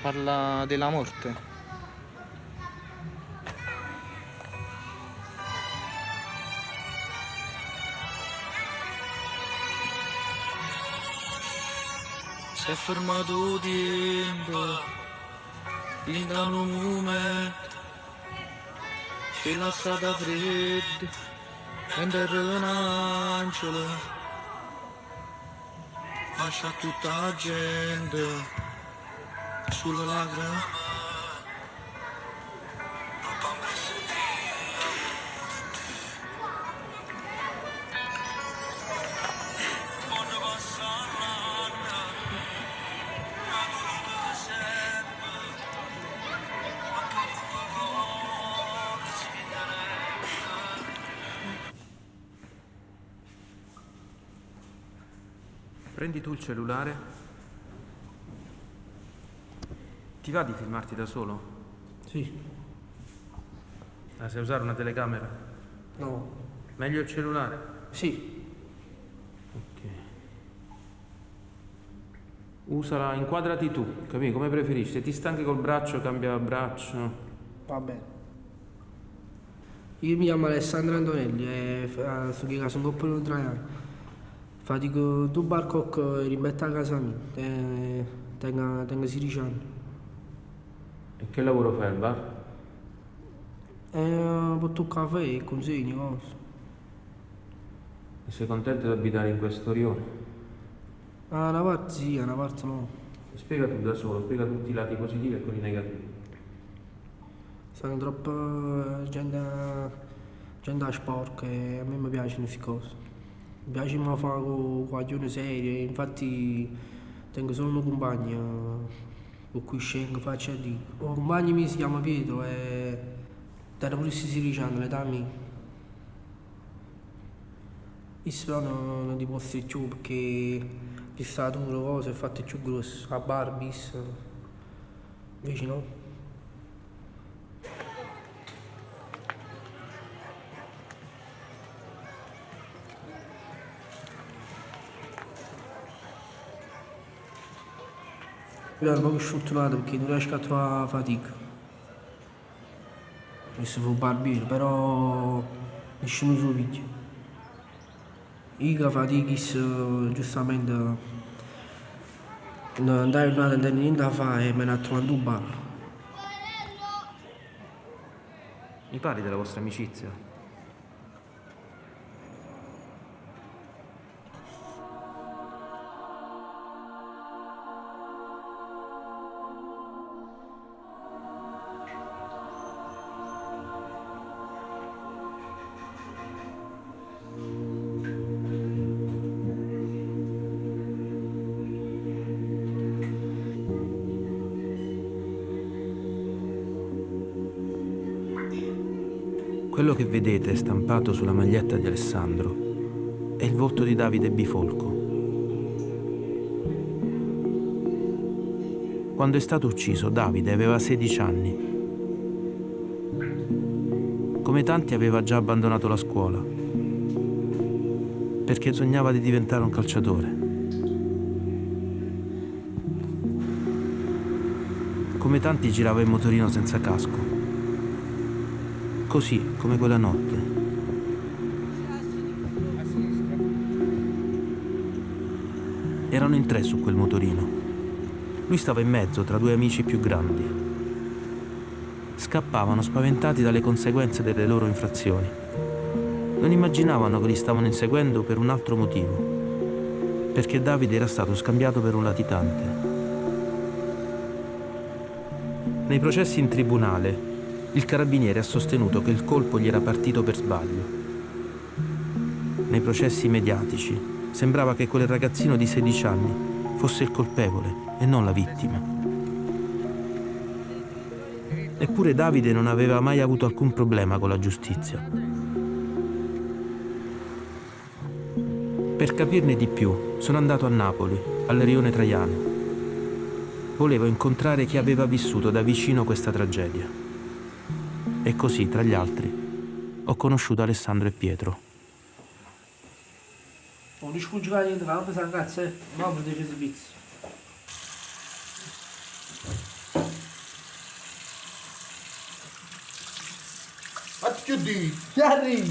Parla della morte. Si è fermato tempo, in un momento, c'è la strada fredda, mentre un angelo, lascia tutta la gente sulla lacrima. Prendi tu il cellulare. Ti va di filmarti da solo? Sì. Sai usare una telecamera? No. Meglio il cellulare? Sì. Ok. Usala, inquadrati tu, capì? Come preferisci. Se ti stanchi col braccio, cambia braccio. Va bene. Io mi chiamo Alessandro Antonelli e sto che sono un po' traiano. Fatico due barcocchi e rimetto a casa mia. Tengo 16 anni. E che lavoro fai al bar? Porto un caffè e consegni cose. E sei contento di abitare in questo rione? Una parte sì, una parte no. Spiega tu da solo, spiega tutti i lati positivi e quelli negativi. Sono troppo gente sporca e a me mi piacciono queste cose. Mi piace fare qualche serie, infatti tengo solo una compagna con cui scendo, faccio a dire. Il compagno mio si chiama Pietro e era pure 16 anni, l'età mia. Io però non ti posso dire più perché che statura, cose, è fatto più grosso, a Barbies, invece no. Io ero proprio sfortunato perché non riesco a trovare fatica. Questo fu un barbiere, però nessuno suo figlio. Io che fatico, giustamente, non andai non avevo niente da fare e me ne ha trovato un bar. Mi parli della vostra amicizia? Quello che vedete stampato sulla maglietta di Alessandro è il volto di Davide Bifolco. Quando è stato ucciso, Davide aveva 16 anni. Come tanti aveva già abbandonato la scuola, perché sognava di diventare un calciatore. Come tanti girava in motorino senza casco. Così come quella notte. Erano in 3 su quel motorino. Lui stava in mezzo tra 2 amici più grandi. Scappavano spaventati dalle conseguenze delle loro infrazioni. Non immaginavano che li stavano inseguendo per un altro motivo, perché Davide era stato scambiato per un latitante. Nei processi in tribunale, il carabiniere ha sostenuto che il colpo gli era partito per sbaglio. Nei processi mediatici sembrava che quel ragazzino di 16 anni fosse il colpevole e non la vittima. Eppure Davide non aveva mai avuto alcun problema con la giustizia. Per capirne di più, sono andato a Napoli, al Rione Traiano. Volevo incontrare chi aveva vissuto da vicino questa tragedia. E così, tra gli altri, ho conosciuto Alessandro e Pietro. Non riesco giocare niente, ma non pensare cazzo, ma per dei servizi. Chiudi! Chiarri!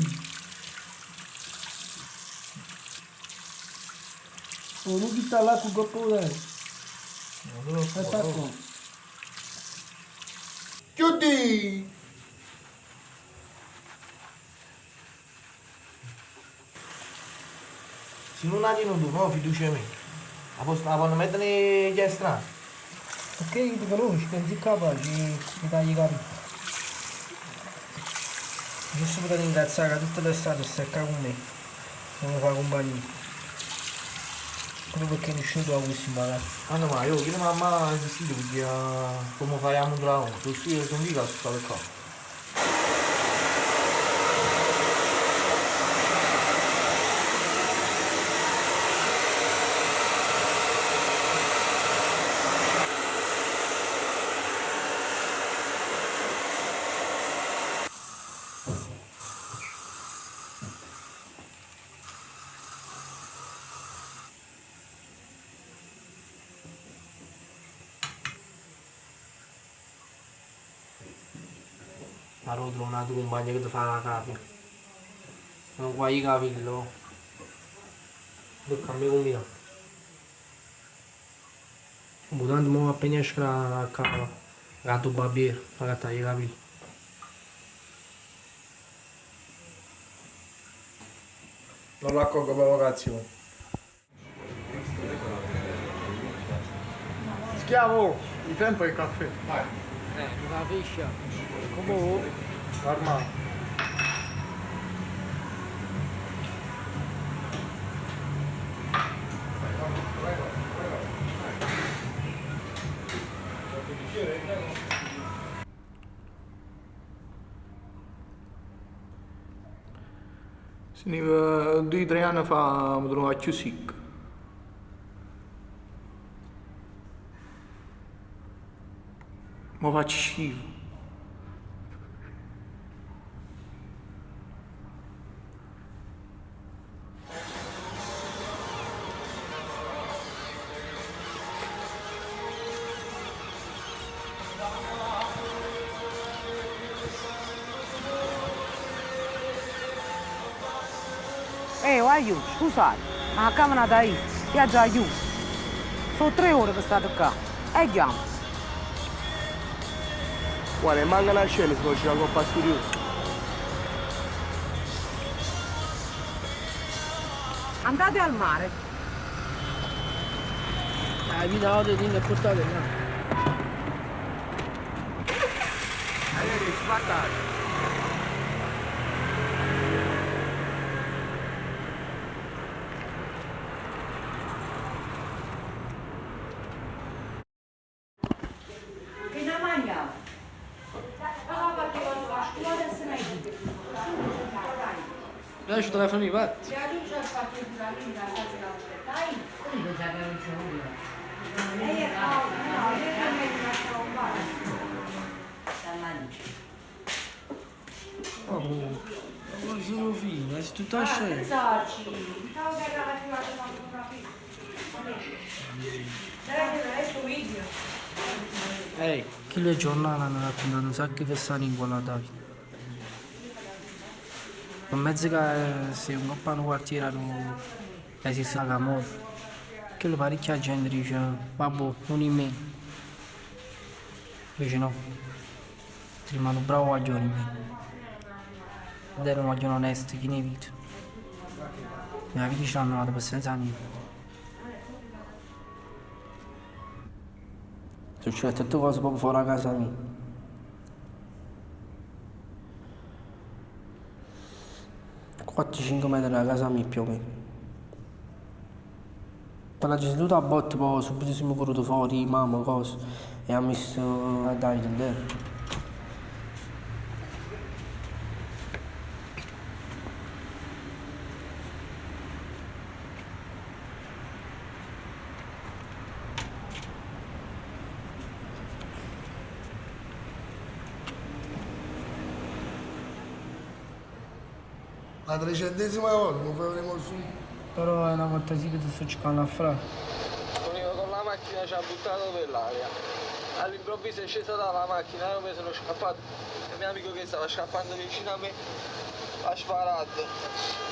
Oh, non ti sta là con coppo dentro. Non lo so. Aspetta qua. Chiudi! Se non hai tu, no, fiducia in me. La vanno mettere gli estranei. Perché ti conosci, pensi capace di tagliare i capelli? Giusto per ringraziare che tutta l'estate stai qua con me. Non mi fa compagnia. Proprio perché non uscito da questo magari. Anna ma io chiedo mamma insistito perché come fai a montare tu io sono mica stato qua. Ma lo trovo una tua compagna che ti fa la capa. Non guai i capelli, devo cambiare combinato. Tanto mo appena esce la capa, gatto barbiere, fa che taglia i capelli. Non raccolgo provocazioni. Schiavo! Il tempo è il caffè. Vai. La fiscia, come Armato. Sì, 2-3 anni fa mi trovavo più sick. Ma faccio schifo. Aiù, scusate, ma la camera da lì, io già aiù. Sono 3 ore che state qua. E andiamo. Guarda, manca una scena se faccio la coppa studiosa. Andate al mare. La vita oggi ti è portata là. Che ne mangiamo? Cosa faccio la scuola e se ne vai? Lascia il telefono di parte. Se la luce ha fatto la vita, dai. Come già che non c'è nulla? Lei è calda, no, lei è lascia un bar. Ma sono fine, è tutta scena. Ciao, che era arrivata una Ehi, chi le giornali hanno raccontato un sacco di festini in quella Davide. In mezzo che se un po' in quartiere non esiste la camorra. Che le parecchia gente dice, vabbè, non in me. Invece no, ti rimane un bravo guaglione in me. Ed era un guaglione onesto, chi ne vita. Nella vita ce l'hanno dato per senza niente. Succede tutte cose proprio fuori a casa mia. Quattro 5 metri da casa mia più o meno. Per la seduta a botte poi subito siamo corruti fuori, mamma, cose. E ha messo a Davide dentro. La 300ª volta, non faremo su. Però è una cortesia che ti sto cercando a fare. Sono io con la macchina ci ha buttato per l'aria. all'improvviso è scesa dalla macchina, io mi sono scappato. Il mio amico che stava scappando vicino a me ha sparato.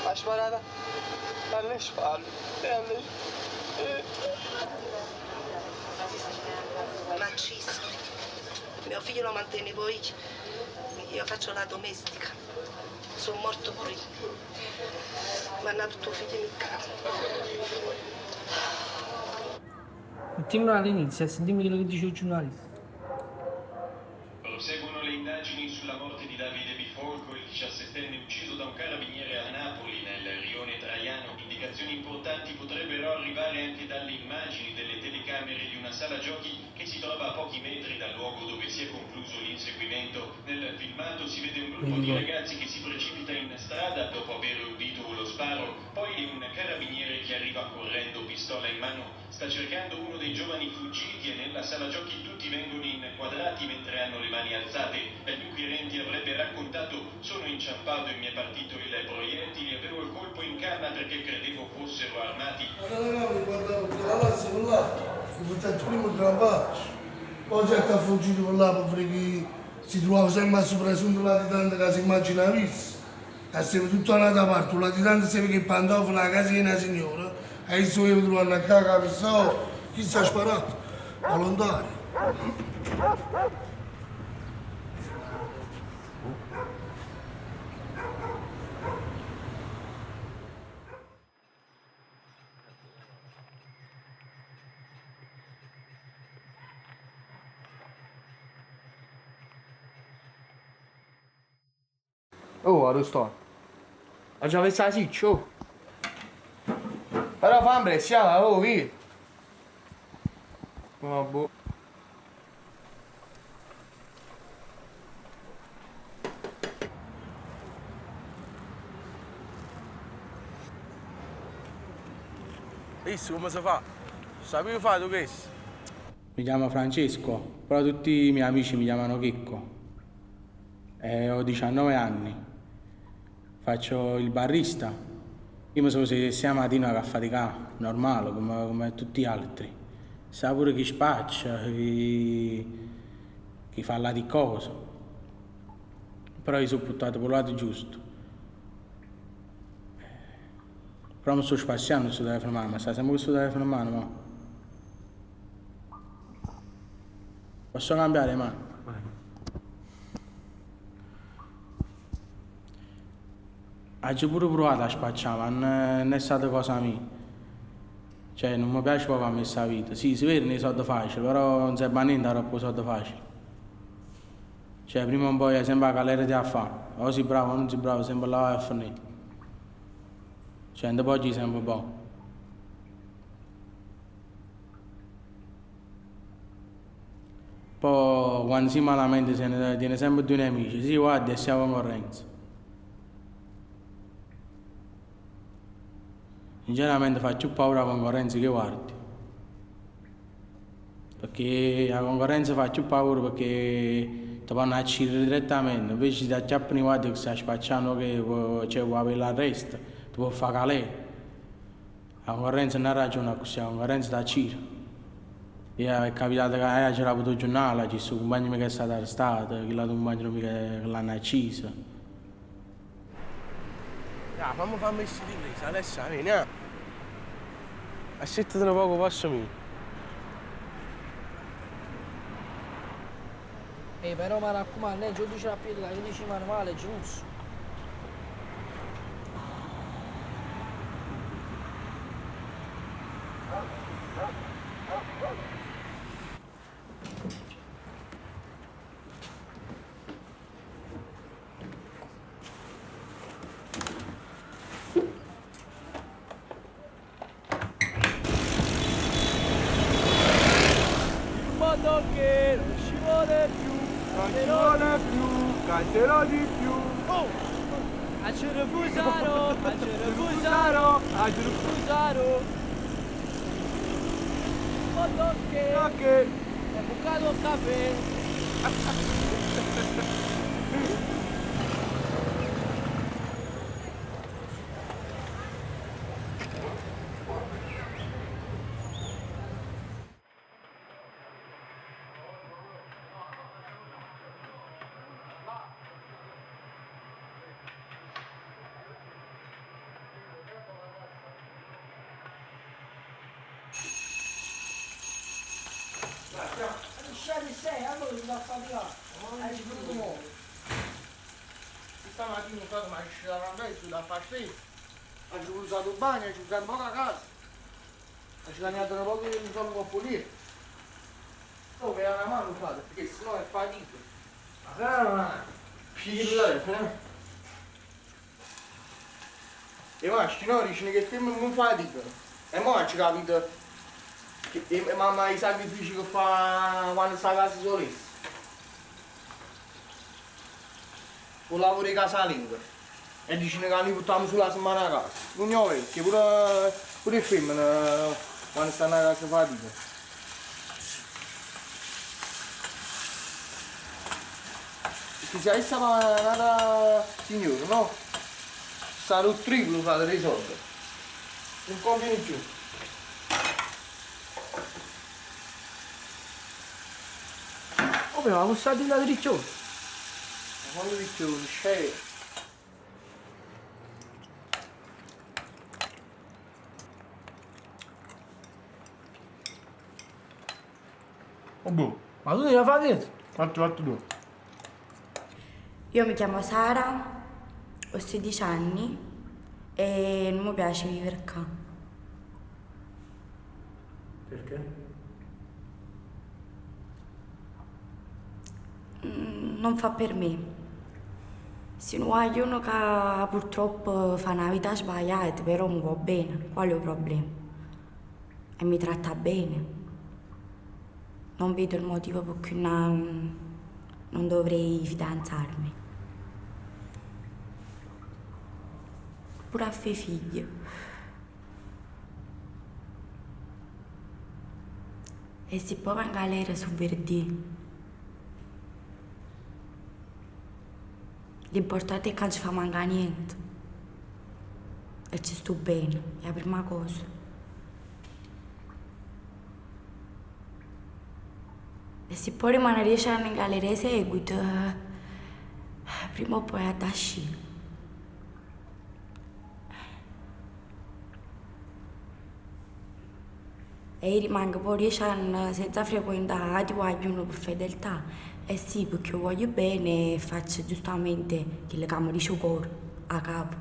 Ha sparato alle spalle. E alle Macissimo. Mio figlio lo mantenevo io faccio la domestica. Sono morto pure io. Mi ha nato tuo figlio in casa. Mettiamolo all'inizio e sentiamo quello che dice il giornalista. Proseguono le indagini sulla morte di Davide Bifolco, il 17enne ucciso da un carabiniere a Napoli, nel rione Traiano. Indicazioni importanti potrebbero arrivare anche dalle immagini delle telecamere di una sala giochi che si trova a pochi metri dal luogo dove si è concluso l'inseguimento. Nel filmato si vede un gruppo di ragazzi che si precipita in strada dopo aver udito lo sparo, poi un carabiniere che arriva correndo, pistola in mano, sta cercando uno dei giovani fuggiti e nella sala giochi tutti vengono inquadrati mentre hanno le mani alzate. L'inquirente avrebbe raccontato: sono inciampato e mi è partito il proiettile, avevo il colpo in canna perché credevo fossero armati. Poi certo ha fuggito per là perché si trovava sempre a sopra un latitante che si immagina visto. E siamo tutto un'altra parte, un latitante si vede che pantofano la casa di una signora e il suo io trovano a casa persona, chi si è sparato? Volontario. Oh, Arostò. Ma già avessi la siccia, oh. Però fa impressione, oh, via. Ma boh. Visto come si fa? Sapevi fare tu questo? Mi chiamo Francesco, però tutti i miei amici mi chiamano Checco. Ho 19 anni. Faccio il barista. Io mi sono seduto la mattina a faticare, normale, come tutti gli altri. Sa pure chi spaccia, chi fa la di cosa. Però io sono buttato per il lato giusto. Però mi sto spaziando il suo telefono in mano, ma sta sempre con il suo telefono in mano, ma. Posso cambiare mano? Ho pure provato a spacciare, ma non è stata cosa mia. Cioè, non mi piace proprio a me questa vita. Sì, si vede nei soldi facili, però non serve a niente troppo soldi facili. Cioè, prima o poi è sempre la galera di a fare. O sei bravo o non sei bravo, sempre là a finire. Cioè, dopo oggi sempre buono. Poi, quando si malamente, se ne tiene sempre due nemici. Sì, guarda, e siamo in concorrenza. Sinceramente faccio più paura alla concorrenza che guardi. Perché la concorrenza fa più paura perché ti vanno a uccidere direttamente, invece ti acchiappano i guardi che stai spacciando che c'è vuoi per l'arresto, ti può fare calare. La concorrenza non ha ragione così, la concorrenza ti uccide. Io è capitato che c'era avuto il giornale, c'è questo compagno che è stato arrestato, che l'altro compagno che l'hanno ucciso. Fammi fare messi di presa, adesso vieni, Aspettati un poco, posso mi. Però mi raccomando, il giudice la pietra, che dici manuale, giusto. Che non ci vuole più, canterò di più. Accerefusaro, modo che è bucato il caffè. Scendi sei, allora ti va faticare. Hai più muovo. Stamattina sono stato uscito da Rambesso, da Fastetto. Ho usato il bagno, ho usato un po' a casa. Ho guadagnato un po' che mi sono un po' pulito. Oh, mi dà una mano fate, perché sennò è fatica. Ma calma, figli di telefono. E maschi, no, dicono che il film non fatica. E mo' ci capito che mamma i sacrifici che fa quando sta a casa solista. Un lavoro di casalingo. E dicono che li buttiamo sulla settimana a casa. Non ne ho perché pure il film quando stanno a casa fatica. Perché se avesse una signora, no? Sarà il triplo fate dei soldi. Non conviene più. Oh, però, la bussatina di riccione. Ma quando riccione, c'è. Oh boh, Ma tu devi fare dentro? fatto tu. Io mi chiamo Sara, ho 16 anni e non mi piace vivere qua. Perché? Non fa per me. Se non voglio uno che purtroppo fa una vita sbagliata, però mi va bene, qual è il problema? E mi tratta bene. Non vedo il motivo per cui non dovrei fidanzarmi. Pure a fare figli. E si può in galera su Verdi. L'importante è che non ci fa mancare niente. E ci sto bene, è la prima cosa. E se poi rimane 10 anni in galera seguito, prima o poi addasci. E io rimango poi 10 anni senza frequentare, ti voglio uno per fedeltà. Eh sì, perché io voglio bene e faccio giustamente quello che mi dice il cuore, a capo.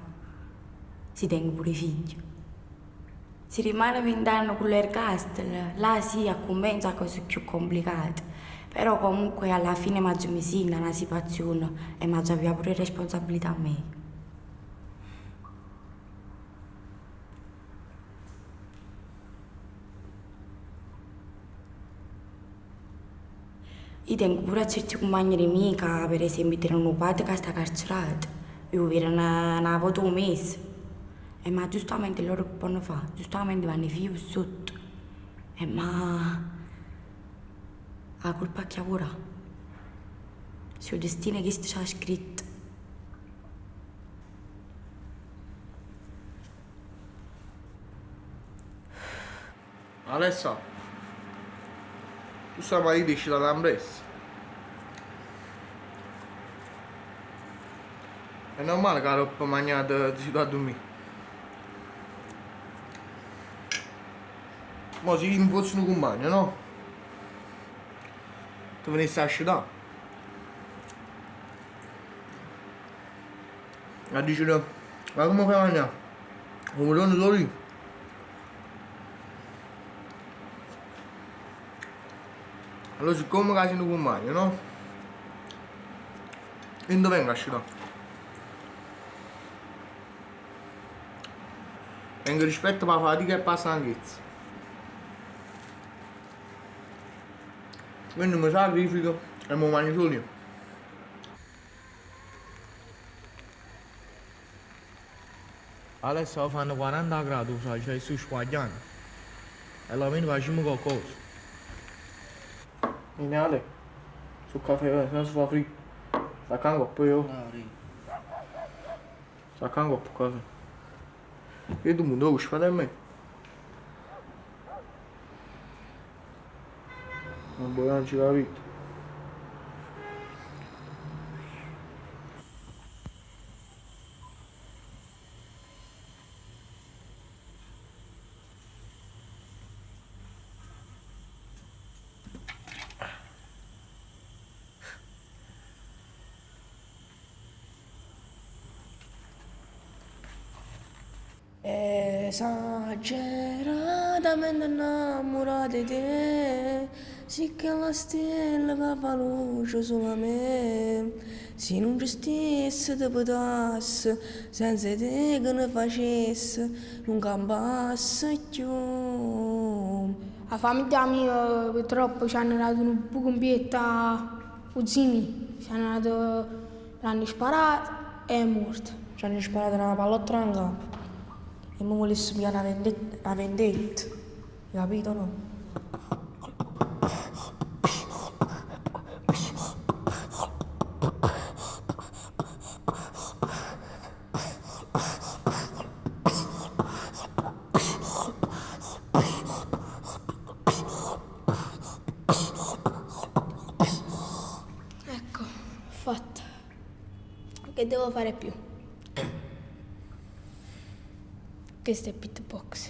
Si tengo pure i figli. Si rimane 20 anni con l'ergastolo, là sì, a commenza cose più complicate. Però comunque alla fine mi signa una situazione e mi aveva pure responsabilità a me. Io tengo pure a certi compagni di mica, per esempio, tenen un padre che sta carcerato. Io vedo una volta un mese. Ma giustamente loro che possono fare? Giustamente vanno i figli sotto. Ma la colpa a chi lavora? Se il destino che ci ha scritto. Alessa, tu stamattina esci dall'Ambressa. È normale che la roba mangiata ti si va a dormire. Ma se io non fossi un compagno, no? Tu venissi a asciugare. E dici, ma come fai a mangiare? Come torno solo io? Allora siccome che sei un compagno, no? Io non vengo a asciugare. Vengo rispetto per la fatica e per la stanchezza. Quindi mi sacrifico e mi mangio solo io. Adesso fanno 40 gradi, cioè su squagliano. E almeno facciamo qualcosa. Ale, sul caffè, se non si fa fritto. Sacca un coppo io. Sacca un coppo caffè. E tu mi devi fare a me. Non voglio capito. Esageratamente innamorata di te, sì che la stella che fa luce sulla me, se non ci stesse ti potasse, senza te che ne facesse, non campasse più. La famiglia mia purtroppo ci hanno dato un buco in pietta cugini, ci hanno dato, l'hanno sparato e è morto. Ci hanno sparato una pallottola in capo e mi volesse pigliare una vendetta, capito no? Ecco, fatta. Che devo fare più? Questo è Pitbox.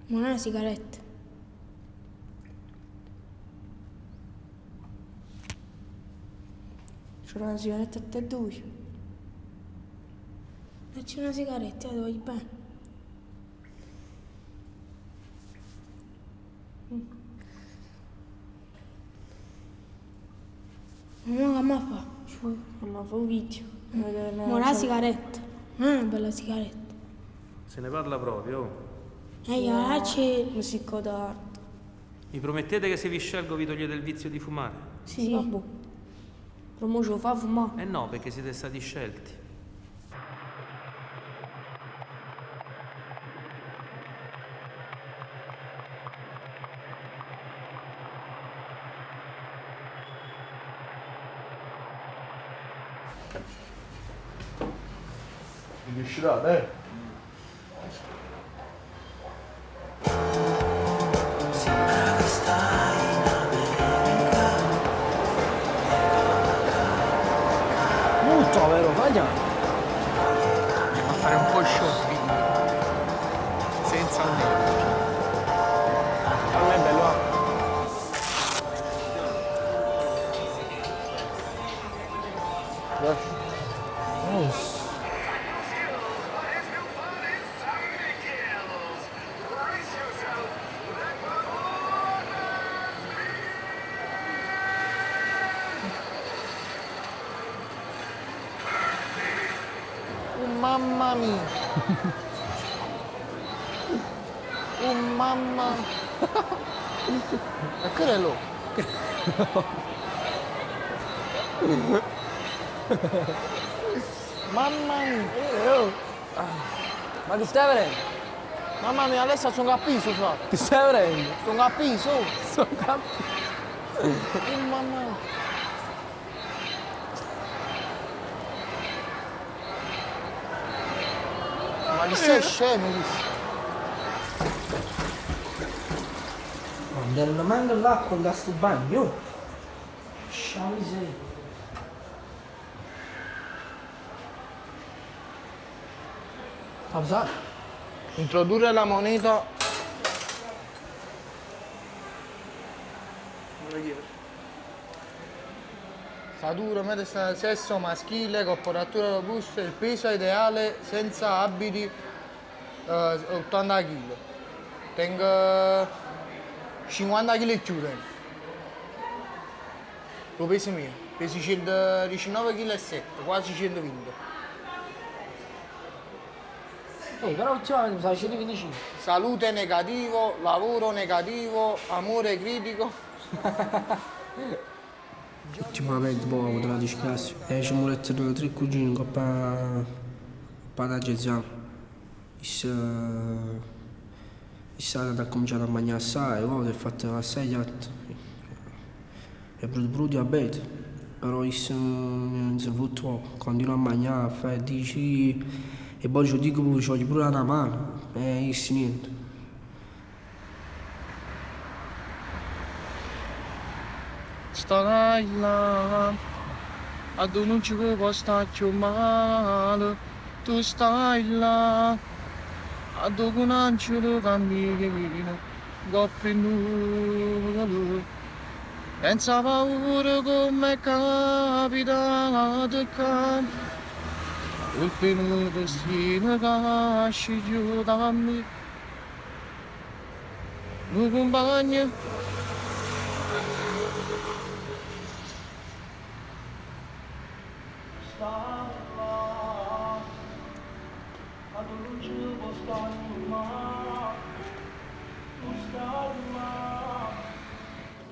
Non è una sigaretta. C'è una sigaretta a te due. Facci una sigaretta, la voglio bene. Mamma, che mi fa? Mamma fa un video. Ma una sigaretta. Non è una bella sigaretta. Se ne parla proprio. Io c'è. Mi si codardo. Mi promettete che se vi scelgo vi togliete il vizio di fumare? Sì, vabbè. Però mo ce lo fa fumare. Eh no, perché siete stati scelti. Mi riuscirà, dai. Sembra che stai in America. Molto, vero? Vaglia. Andiamo a fare un po' shopping. Senza un euro. Non è bello, Mamma mia. Oh mamma. E che è lo? Mamma mia. Ma ti stai vedendo? Mamma mia, adesso sono capito, frate. Ti stai vedendo? Sono capito. Sono capito. Oh mamma mia. Ma che sei scemo? Non manca l'acqua in questo bagno. Sciami sei. Pausare. Introdurre la moneta. Statura, metà sesso maschile, corporatura robusta, il peso ideale senza abiti 80 kg. Tengo 50 kg più. Lo peso mio, pesi 119,7 kg, quasi 120. Però ultimamente mi sa 125. Salute negativo, lavoro negativo, amore critico. Ultimamente poi ho avuto la disgrazia. E ci mettono 3 cugini in coppa da gezzano. Ha cominciato a mangiare assai, poi ha fatto assai gatto. E brutto a bete. Però non si fa troppo. Continua a mangiare, fa e dici. E poi ci dico pure, ci voglio pure una mano. E niente. Stai là, ad non ci può stare più male, tu stai là, ad un angelo cammino, coppi nudo, senza paura come capita di campo, il primo destino che esce giù da me, un compagno.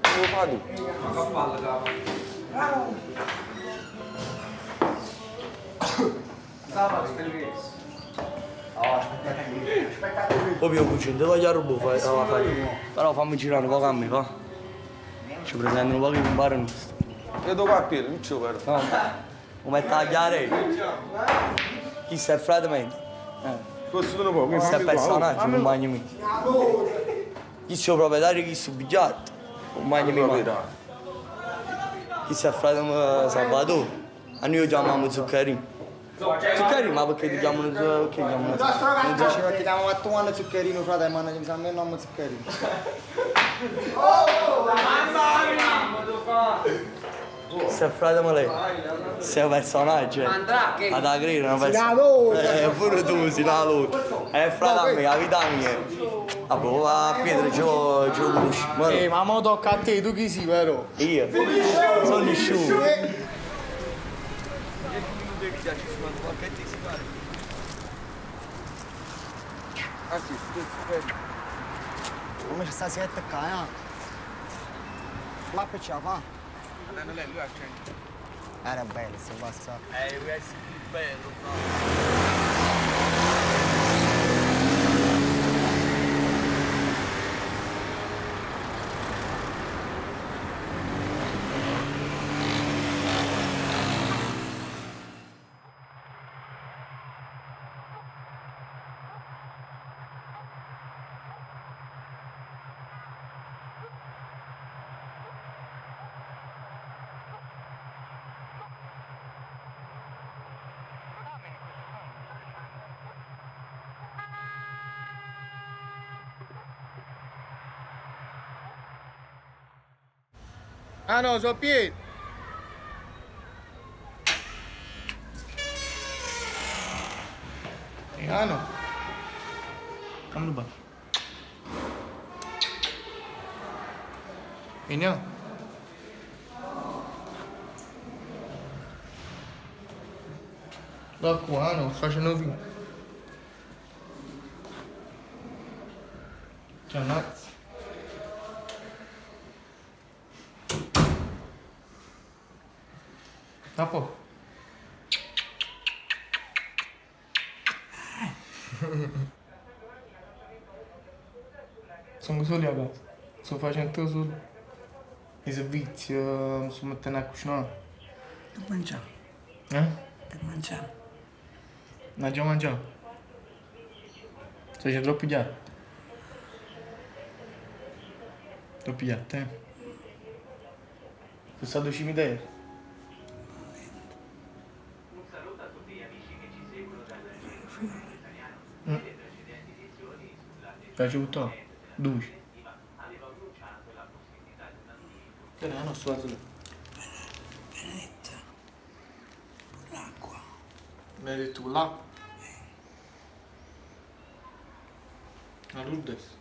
Come fa tu? Ovvio cucino, dove voglio roba fare? Però fammi girare un po' a me, va? Ci prendono un po' che imparano. Io devo qua Piero, non c'è vero? No, come tagliare? Chi sei il frate mio? Questo non può, Chi sei il personaggio, non mangi me. Chi sei il proprietario, chi sei il biglietto? Non mangi me. Chi sei il frate Salvatore? A noi lo chiamiamo Zuccherino. Zuccherino, ma perché ti chiamano Zuccherino? Non diceva che ti chiamavo a tuo anno Zuccherino, frate, ma non mi sa a me il nome Zuccherino. Se frate me lei, sei un personaggio. Andrà che? Ad agrire una Sinalone. persona. Pure tu, Sinalone. Frate a me, la vita mia. Vabbè, a Pietro ce lo conosci. Ma mo tocca a te, tu chi sei però? Io? Sono nessuno. Come c'è sta sietta qua, eh? Ma per ce la fa? Non è lui a 100. Era bello, se basta. Deve essere più bello, Ah no, so Pietro. Ah no. Fammi bene. Veniamo. Da qua, no, sto facendo finta. Ciao, no. A po'. Sono soli a casa. Sto facendo solo i servizi, mi sto mettendo a cucinare. Non mangiamo. Per mangiare. Non già mangiato? C'è troppi piatti? Troppi piatti, eh? Sei stato al cimitero? Piace tutto? Duci? Che ne hanno sto lì? Benedetta. L'acqua. Mi hai detto con l'acqua? La Lourdes?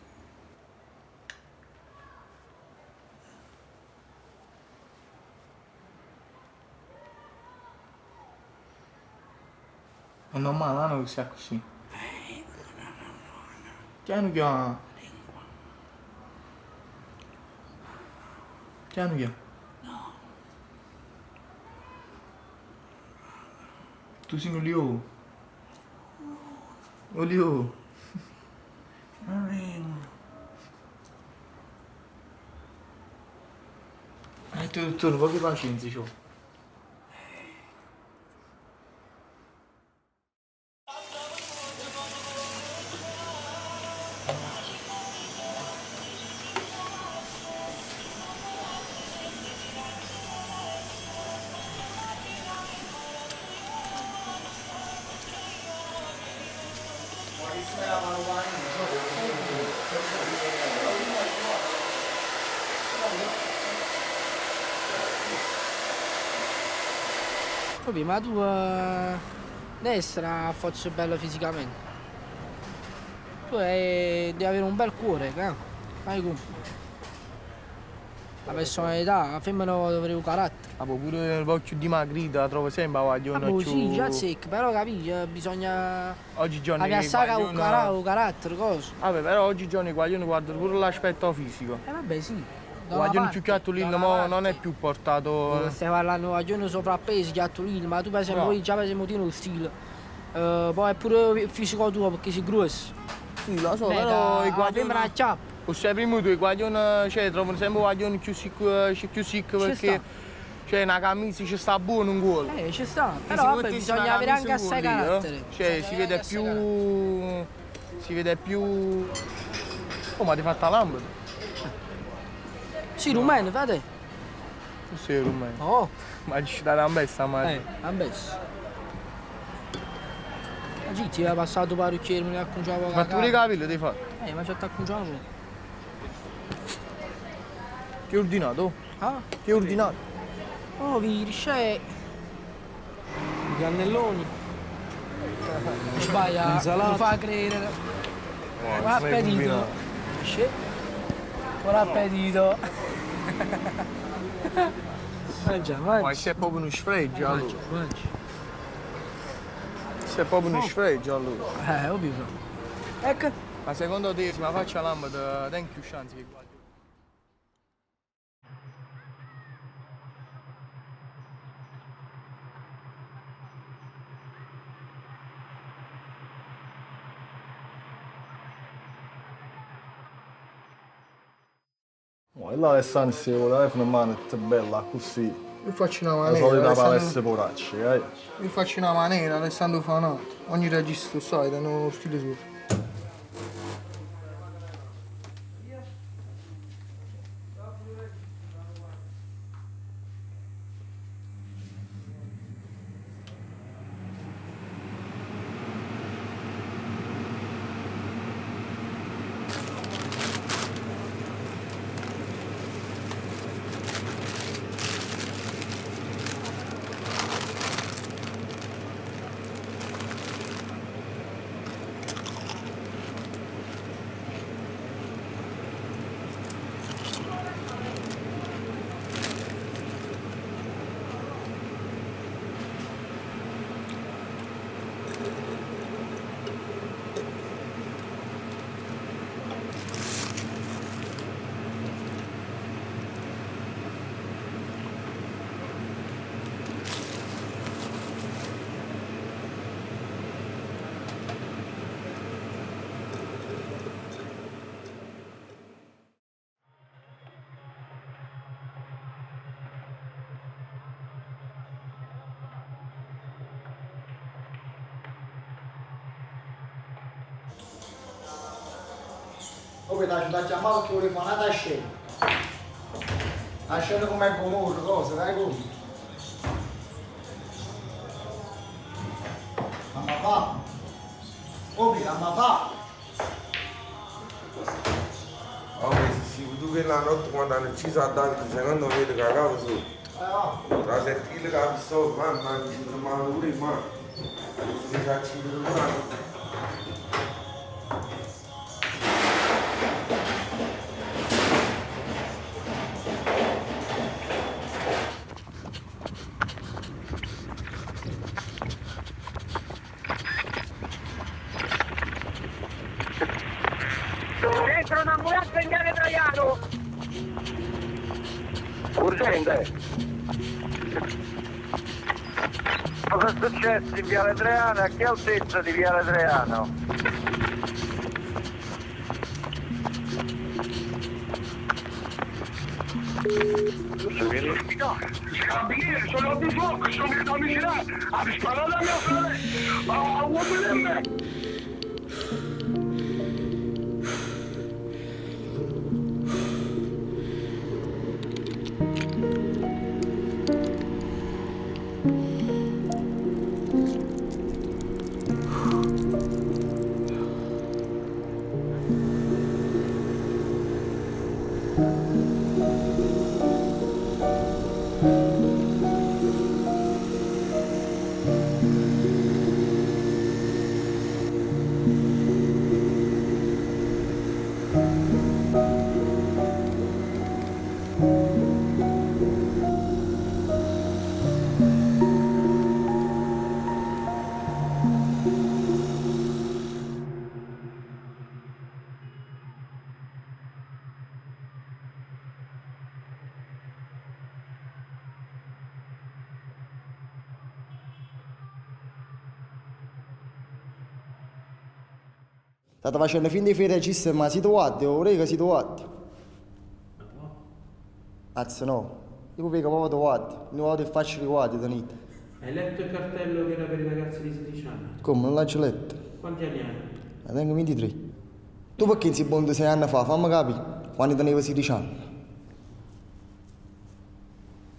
È normale, non che sia così. Piano piano. Piano piano. No. Tu sei un olio. Olio. Tu non vuoi che pazienza, c'ho. Vabbè, ma tu deve essere forse bello fisicamente. Tu devi avere un bel cuore, fai come? La personalità, la femmina deve avere un carattere. Ah, pure il occhio dimagrito la trovo sempre la guagliona più... Sì, già secco, però capisci, bisogna... Oggigiorno avere assai un carattere, cosa. Vabbè, però oggigiorno i guaglioni guardano pure l'aspetto fisico. Vabbè, sì. Il guaglione più chiattolino non è più portato... Stai parlando di guaglione sovrappeso, chiattolino, ma tu per esempio poi già per esempio tieni lo stile. Poi è pure il fisico tuo perché sei grosso. Sì, lo so, però i guaglioni... Sembra una ciappa. Cioè, prima tu i guaglioni, cioè, trovano sempre guaglioni più secchi perché cioè, una camicia ci sta buono un gol. Ci sta, però vabbè, bisogna avere anche assai carattere. Cioè, si vede più... Oh, ma ti fatta la lampada? Sì, rumeno, fate. Tu sei rumeno? Oh. Ma ci dai l'ambessa, ma... l'ambessa. Ma ti è passato parrucchiere, mi ha acconciato la Ma tu i capelli devi fare? Ma ci ha acconciato. Che hai ordinato? Ah? Che hai ordinato? Oh, viri, c'è... I cannelloni. Sbaglia, l'insalata. lo fa credere. Buon appetito. Buon appetito. Mangia. Ma sei proprio uno sfregio allora. Mangia. Sei proprio uno sfregio allora. Ovvio. Ecco. Ma secondo te se mi faccio la lampada, dai più chance che guardi? Là Alessandro si vuole telefono in mano è bella così. Io faccio una La maniera. solita palestra poracci, Io faccio una maniera, Alessandro Fanato. Ogni regista sai, hanno lo stile suo. Poi ti ha chiamato che voleva fare una scena. La scena come Gomorra, cosa, dai come? Ma fa. Come, ma fa. Sì, tu che la notte quando hanno ucciso a Davide, secondo me ti cagavo su. Tra sentire che ha visto, mamma, ci trovano pure in mano. Si sa ci trovano. Dentro un'ambulanza in Viale Traiano! Urgente! Cosa è successo in Viale Traiano? A che altezza di Viale Traiano? Carabinieri, sono di fuoco, sono venuto a misurare, ha sparato a mio fratello, a uomo di me! State facendo finta di fare regista, ma siete guardi, vorrei che siete guardi. Anzi no, io vi proprio da guardi, non vado e faccio i guardi, tenete. Hai letto il cartello che era per i ragazzi di 16 anni? Come, non l'ho letto? Quanti anni hai? Ne tengo 23. Tu perché non sei buono 6 anni fa, fammi capire, quando tenevo 16 anni.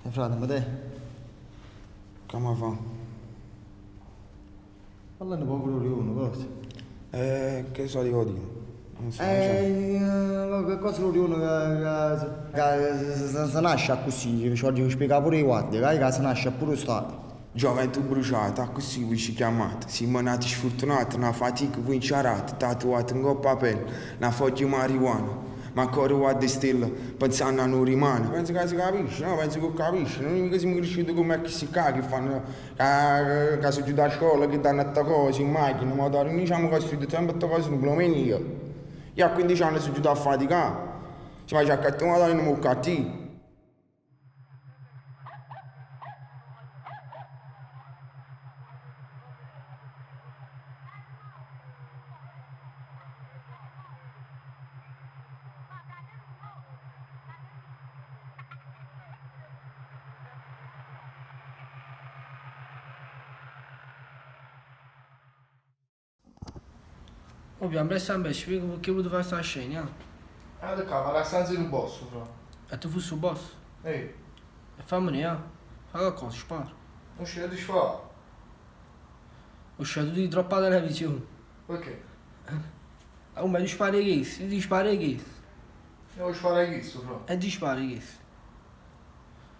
E frate, ma te? Come fa? Parlando poco di uno, cosa? Che so di dire? Non so, Che cosa lo dicono che si nasce così, ci voglio spiegare pure i guardi, che si nasce pure stato. Gioventù bruciata, così voi ci chiamate. Siamo nati sfortunati, una fatica voi inciarate, tatuate in coppa a pelle, una foglia di marijuana. Ma ancora guarda stella, pensando a non rimane. Penso che si capisce, no? Penso che capisce. Non è mica siamo cresciuti come chi si che fanno, che sono giù da scuola, che danno a cose in macchina, ma noi diciamo che ho studiato sempre a cose, non me lo io. Io a 15 anni sono giù a faticare. Ci faccio a cattivo, ma non mi cattivo. Abbiamo preso un pesce, perché ho voluto fare questa scena. Da qua, ma la stanza del boss, però. E tu fossi il boss? Ehi. E fammene, fa qualcosa, spara. Non c'è di fare. Ho scelto di troppa televisione. Perché? Oh, ma devi sparare questo, devi sparare questo. Io voglio sparare questo, però. E devi sparare questo.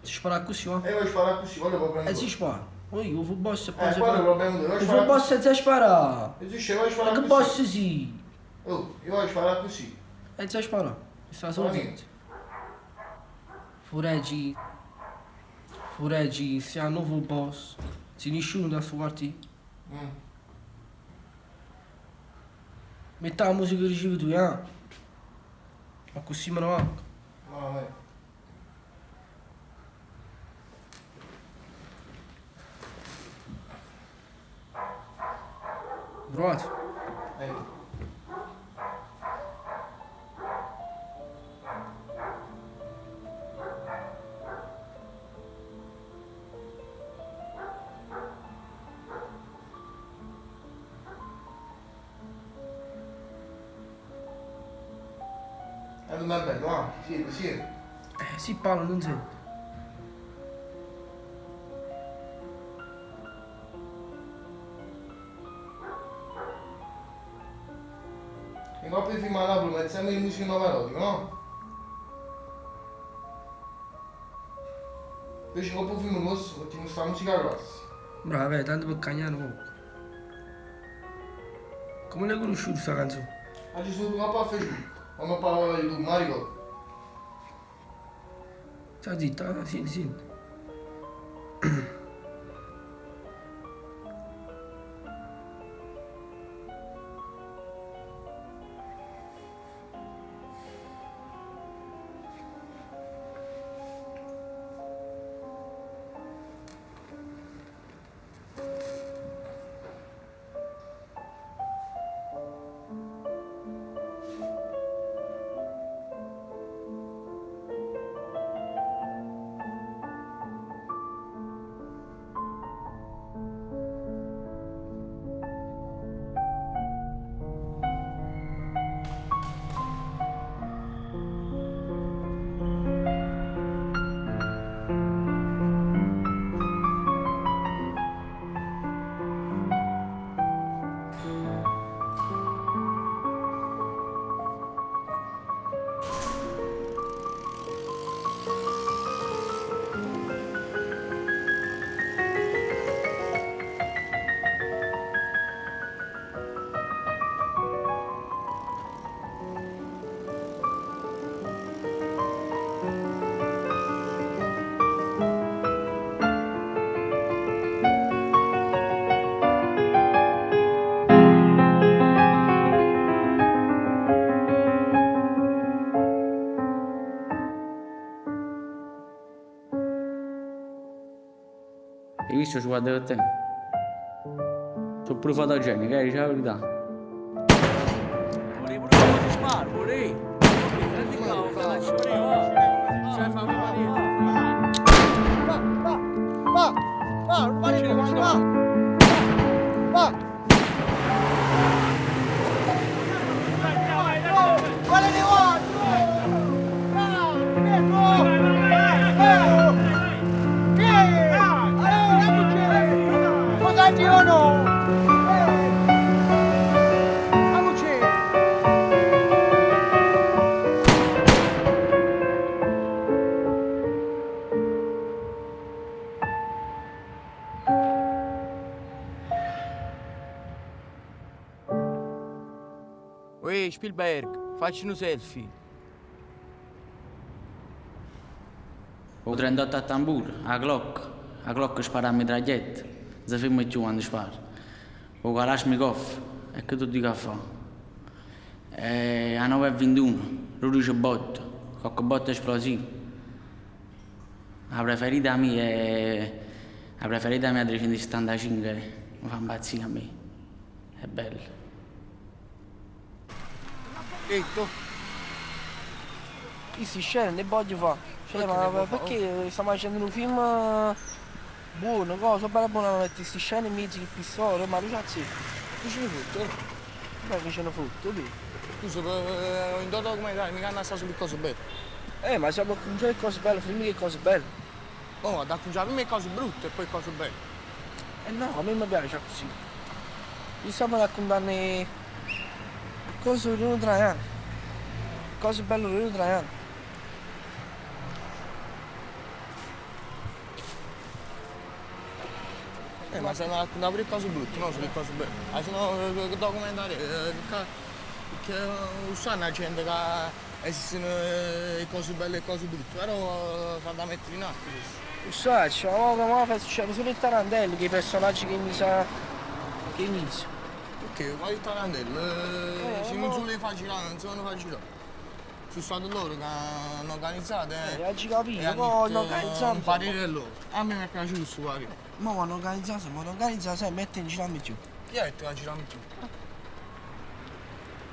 Si spara così, va? Io voglio sparare così, voglio proprio. E si spara. Io fu boss e poi quello è il problema tuo, io fu boss e si spara. E tu dici, voglio sparare Che così. boss sì? Oh, io voglio sparare così. E si spara. Sta solo zitto. Fureggi, si hanno fu boss. Si nessuno da sto partito. Metta la musica che ricevi tu, Ma così me ne manca. No, Provato? Non è bello, sì. Sì, Paolo, non sento. In coppia di film a Napoli, mettiamo di musica melodica, no? Invece in coppia di film rosso, mettiamo sta musica classica. Bravo, tanto per cagnare poco. Come l'hai conosciuta questa canzone? Oggi sono una a Facebook, quando parlavo di YouTube, ma ricordo. Sta zitta, senti. Hai visto ci guarda per te? Sono pure fotogenico, dice la verità. Uè, Spielberg, facci un selfie. O 38 a tambur, a Glock spara a mitraglietta, si ferma più quando spara. O Kalashnikov, e che tu dica a fa? A 9,21, Rudice botto, qualche botto esplosivo. La preferita mia è... La preferita mia 375, mi fa impazzire a me. È bella. Detto? Questi scene ne voglio fare. Cioè, ma perché stiamo facendo un film buono, cosa, bella buona, metti queste scene in mezzo che pistole, ma ragazzi, Che ce ne fotte? beh che ce ne fotte, lì. Scusa, in due documentari mica hanno stato le cose belle. Ma siamo con già cose belle, film che cose belle. Oh, da cominciare prima le cose brutte e poi cose belle. No, a me mi piace così. Gli stiamo raccontando cose di Rino Traiano. Cose belle di Rino Traiano. Ma se non raccontare pure cose brutte, no, sulle cose belle. Ma se no, documentari, che sanno la gente che esistono le cose belle e le cose brutte, però fa da mettere in atto questo. Sai, c'è solo il Tarantello, che i personaggi che mi sa. che inizia. Ok, ma il Tarantello, se non sono le facilità, non sono facilità. Sono stati loro che hanno organizzato Oggi capito, e poi hanno hanno organizzato. un parere loro. A me mi è piaciuto questo parere. Ma hanno organizzato, sai, mette in girarmi giù. Chi ha detto che girami giù?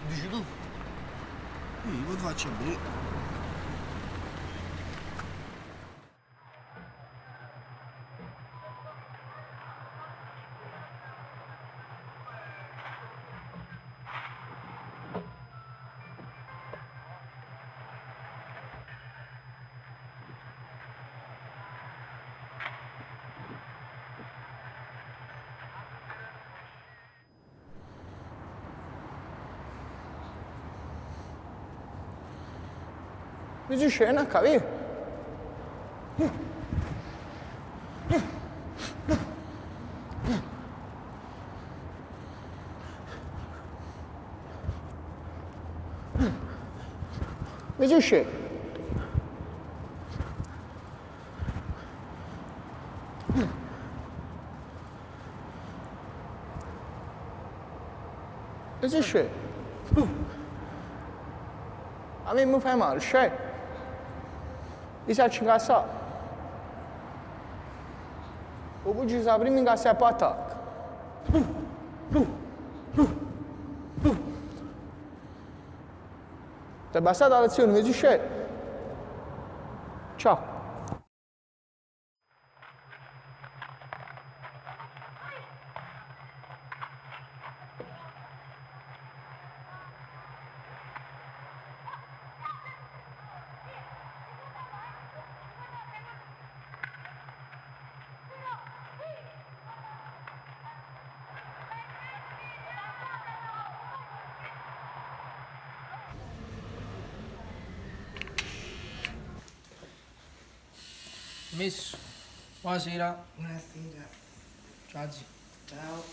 Dici tu? Io poi ti faccio vedere. Vedi scena, capito? Vedi scena. Vedi scena. A me mi fai male, scena. Mi sa ci casa. O poi sa prima in casa per attacco. Ti è bastata la lezione, mi dice? Ciao. Messo. Buonasera. Buonasera. Ciao. Ciao.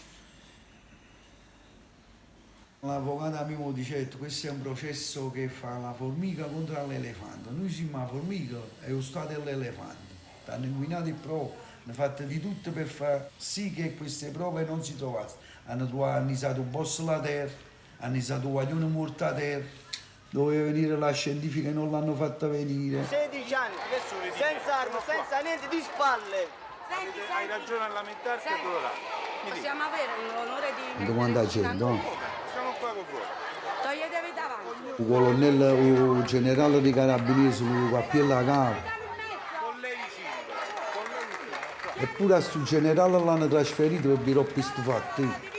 L'avvocato mio dice che questo è un processo che fa la formica contro l'elefante. Noi siamo la formica e lo Stato è l'elefante. Hanno inquinato le prove, hanno fatto di tutto per far sì che queste prove non si trovassero. Hanno usato un boss la terra, hanno usato un guaglione morto a terra. Doveva venire la scientifica e non l'hanno fatta venire. 16 anni, senza arma, senza niente, di spalle. Senti, hai ragione a lamentarti, senti, allora. possiamo avere l'onore di... Domanda c'è, no? Siamo qua con voi. Toglietevi davanti. Il colonnello, il generale dei carabinieri sul cappiello a capo. Eppure a sto generale l'hanno trasferito per biroppi stufatti.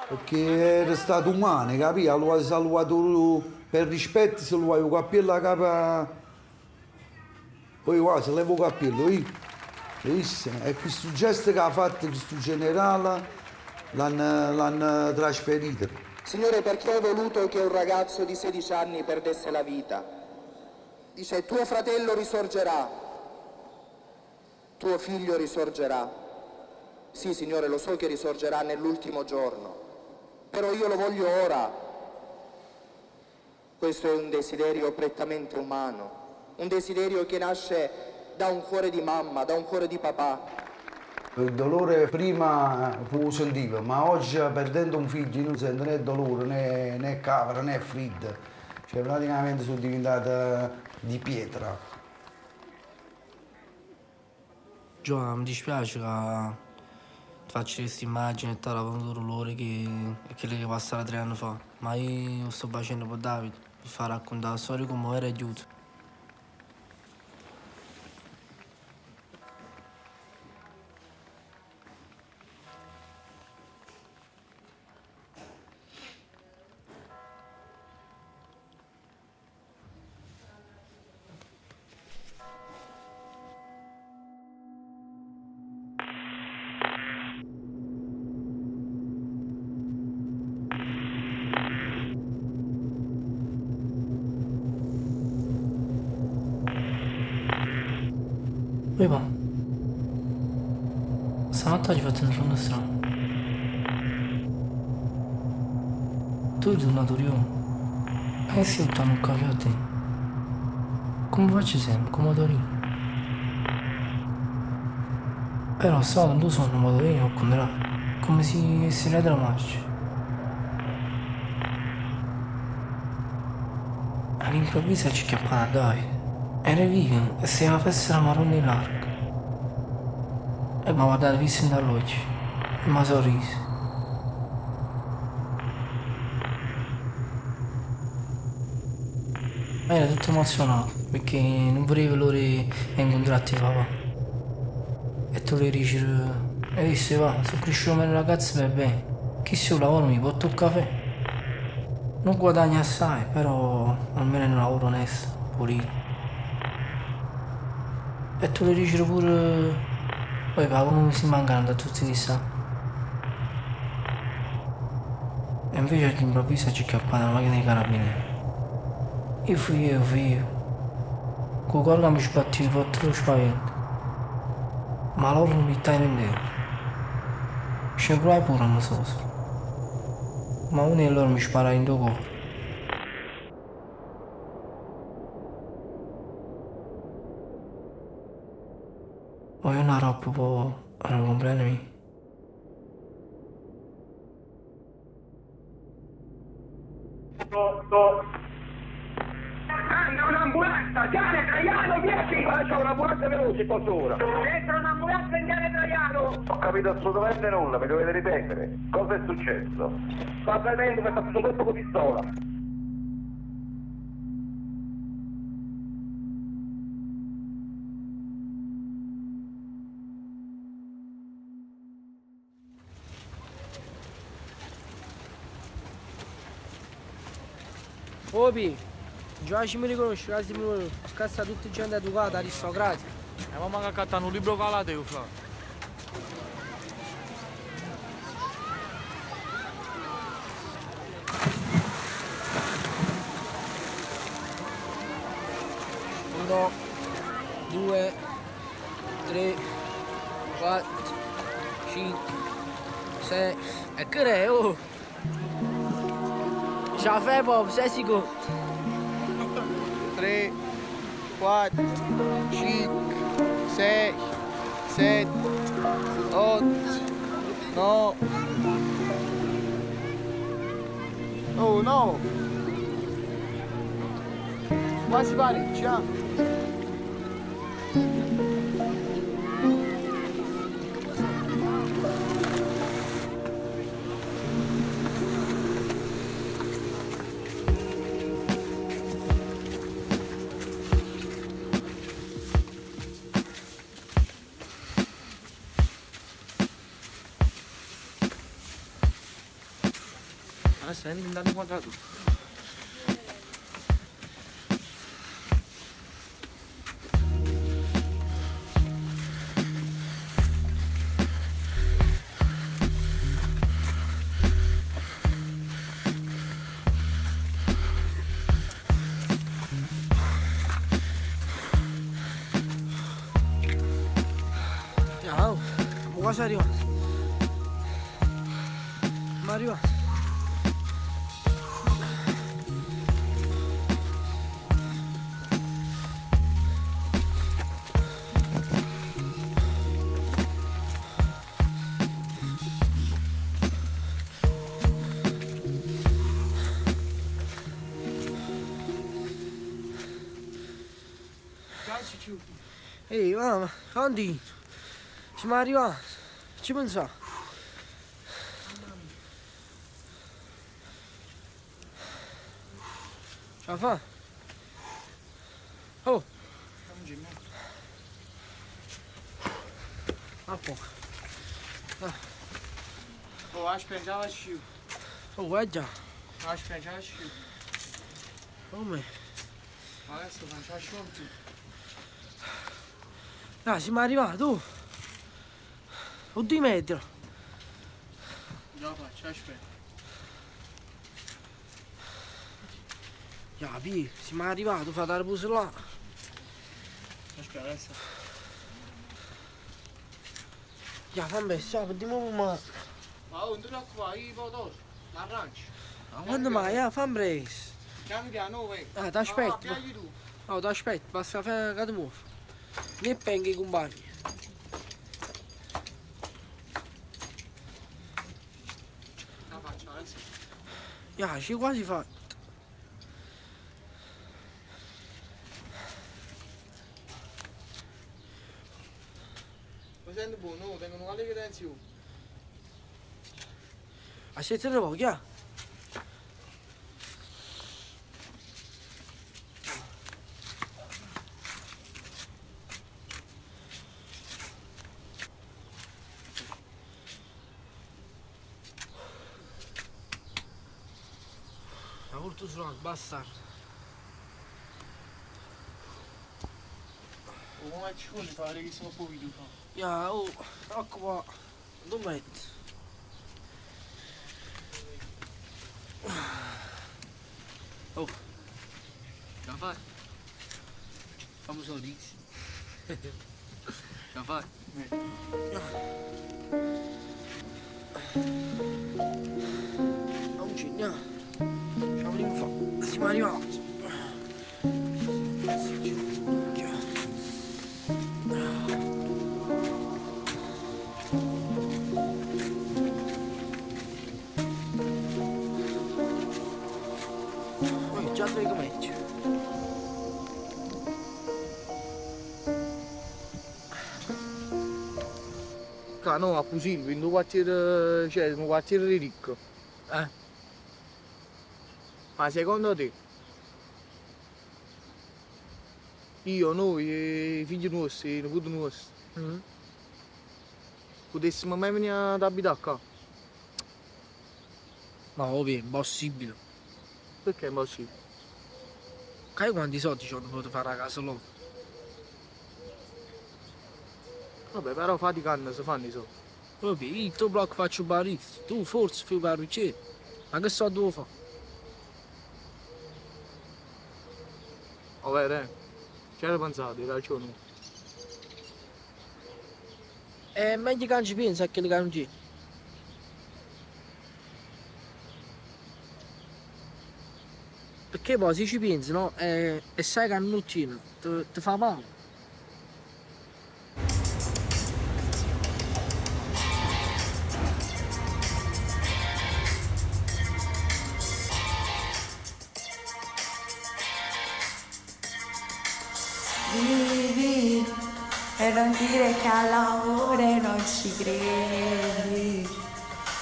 Perché era stato umano, capì? Lo ha salvato per rispetto, se lo ha il cappiello a capo. Poi qua, se leva il cappiello, e questo gesto che ha fatto questo generale l'hanno trasferito. Signore, perché hai voluto che un ragazzo di 16 anni perdesse la vita? Dice, tuo fratello risorgerà. Tuo figlio risorgerà. Sì, Signore, lo so che risorgerà nell'ultimo giorno, però io lo voglio ora. Questo è un desiderio prettamente umano, un desiderio che nasce da un cuore di mamma, da un cuore di papà. Il dolore prima lo sentivo, ma oggi perdendo un figlio non sento né dolore, né cavolo, né freddo. Cioè praticamente sono diventata di pietra. Giovanni, mi dispiace che ti faccio questa immagine e ti ho avuto dolore che è quello che passava 3 anni fa. Ma io lo sto facendo per Davide, per far raccontare la storia come era aiuto. Poi va. Stanotte ci fatto un sonno strano. Tu eri tornato io. E si è un caffè a te. Come faccio sempre, come dormi. Però stavo dando sonno, ma dovevi non conterà. Come si vede la marcia. All'improvviso ci chiappava Davide. Era vivo e si aveva festa la marrone larga. E mi ha guardato visto dall'occhio e mi ha sorriso. Ma era tutto emozionato perché non volevo loro incontrarti papà. E tu le dici, e disse va, sono cresciuto come ragazzo per bene. Chi se io lavoro mi porto un caffè. Non guadagno assai, però almeno è un lavoro onesto, pulito. E tu le dici pure, poi papà come mi si mancano da tutti di sta. E invece all'improvviso ci chiappata la macchina dei carabinieri. Io fui io. Con il cuore mi sbattevo forte lo spavento. Ma loro non mi stavano in dentro. Scemprai pure non so. Ma uno di loro mi spara in due cuore. Voglio una roba un po' a compleanno. Un'ambulanza, Gianni Traiano, 10! C'è un'ambulanza veloce, posso ora. Dentro un'ambulanza in Gianni Traiano! Ho capito assolutamente nulla, mi dovete ripetere. Cosa è successo? Sta vedendo che sta un colpo con pistola. Opi, già ci mi riconosci, quasi mi riconosci. Cazzo tutta gente educata, aristocratica. Mamma che accattano un libro calateo, fra. Uno, 2, 3, 4, 5, 6. E che è, oh? Já fai Bob, 6 secondi. 3, 4, 5, 6, 7, 8, 9. Oh no! Quasi pareggiamo. stai andando quadrato. Ciao, quasi arrivato. Ma arrivato. Ehi, mamma, quanti? Siamo arrivati. Ci pensa? Ce la fa? Oh! A poco. Oh, aspetta, sciù. Oh, vai già. Aspetta, sciù. Come? Adesso faccio sciù tu. Ah, siamo arrivati, oh! Oddio metro. Già lo faccio, aspetta. Ya, pi, siamo arrivati, fate la pose là. Aspetta, adesso. Ya, fammi, stiamo, vediamo come. Ma non ti preoccupare, io poi dopo. L'arrancio. Ma quando mai? Ya, fammi presto. Piano piano, vai. Ah, ti aspetto. Piagli tu. Oh, ti aspetto, basta fare che ti muovo. Ne pengi i compagni. La faccio, adesso. Ya, ci quasi fatto. Mi sento buono, tengo una lega tensione. Aspettare poco, ya. La porto sulla bastardo. Come ci vuole fare che sono un po' video fa? Ya, oh, ecco qua. Dove metti? Oh. La fai? Fammi sorrisi. La fai? Non ci andiamo. Ce la vogliamo fare. Siamo arrivati. Già sei come c'è. No, a Pusilvi, in un quartiere, cioè in un quartiere ricco. Ma secondo te? Io, noi, i figli nostri, i nipoti nostri, potessimo mai venire ad abitare qua? Ma ovvio, è impossibile. Perché è impossibile? Sai quanti soldi ci hanno potuto fare a casa loro? Vabbè, però faticando si fanno i soldi. Ovvio, io il tuo blocco faccio barista, tu forse fai parrucciere. Ma che soldi devo fare? Oh, vero, c'era pensato, hai ragione. È meglio che non ci pensa che non ci. Perché poi se ci pensi, no? E sai che non ti fa male. Vivi e non dire che all'amore non ci credi,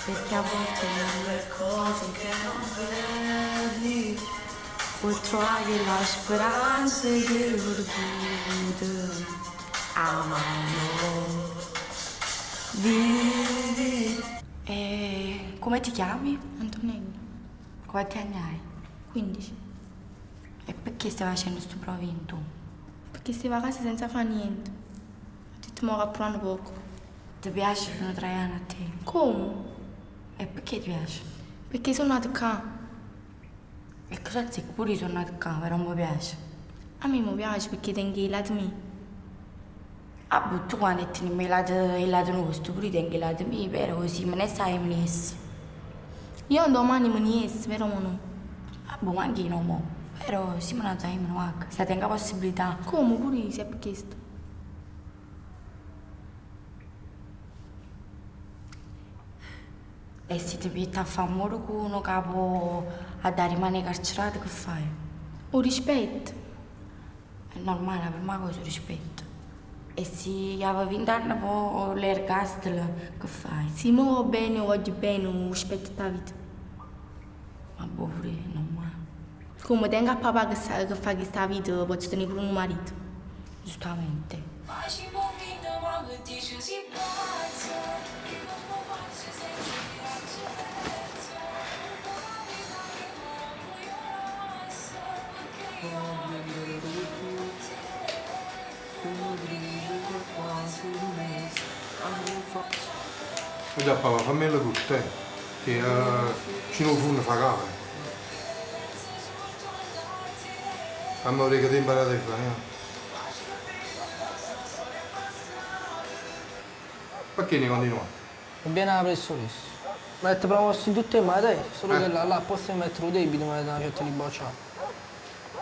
perché a volte nelle cose che non vedi puoi trovare la speranza che perdute amando. Vivi. E come ti chiami? Antonella. Quanti anni hai? 15. E perché stai facendo sto provino? Perché stavo a casa senza fare niente. Ho detto mo cappurano poco. Ti piace Bruno Traiano a te? Come? E perché ti piace? Perché sono nata qua. E cosa c'è? Pure io sono nata qua, però non mi piace. A me mi piace perché tengo i lati miei. Ah, boh, tu quando tieni il lato nostro, pure tengo i lati miei, però così me ne sai me ne essi. Io un domani me ne essi, però mo no. Ah, boh, ma anche io non mo. Però sì, me ne sai, me ne va. Se tengo la possibilità. Come? Pure io, se è per questo. E se ti metti a fare amore con uno capo a dare rimane carcerato, che fai? O rispetto. È normale, la prima cosa è il rispetto. E se avevi 20 anni poi l'ergastolo, che fai? Se mi va bene, voglio bene, rispetto la vita. Ma boh, pure è normale. Come tengo a papà che fa questa vita, posso tenere pure un marito. Giustamente. Già papà, fammelo tutto, che ci non funno fa cava. Fammi vedere che ti imparate a fare. Perché ne continua? Non viene la professoressa. Mi ha detto promosso in tutte le materie, solo che là posso mettere un debito, mi ha detto una certa ribocciata.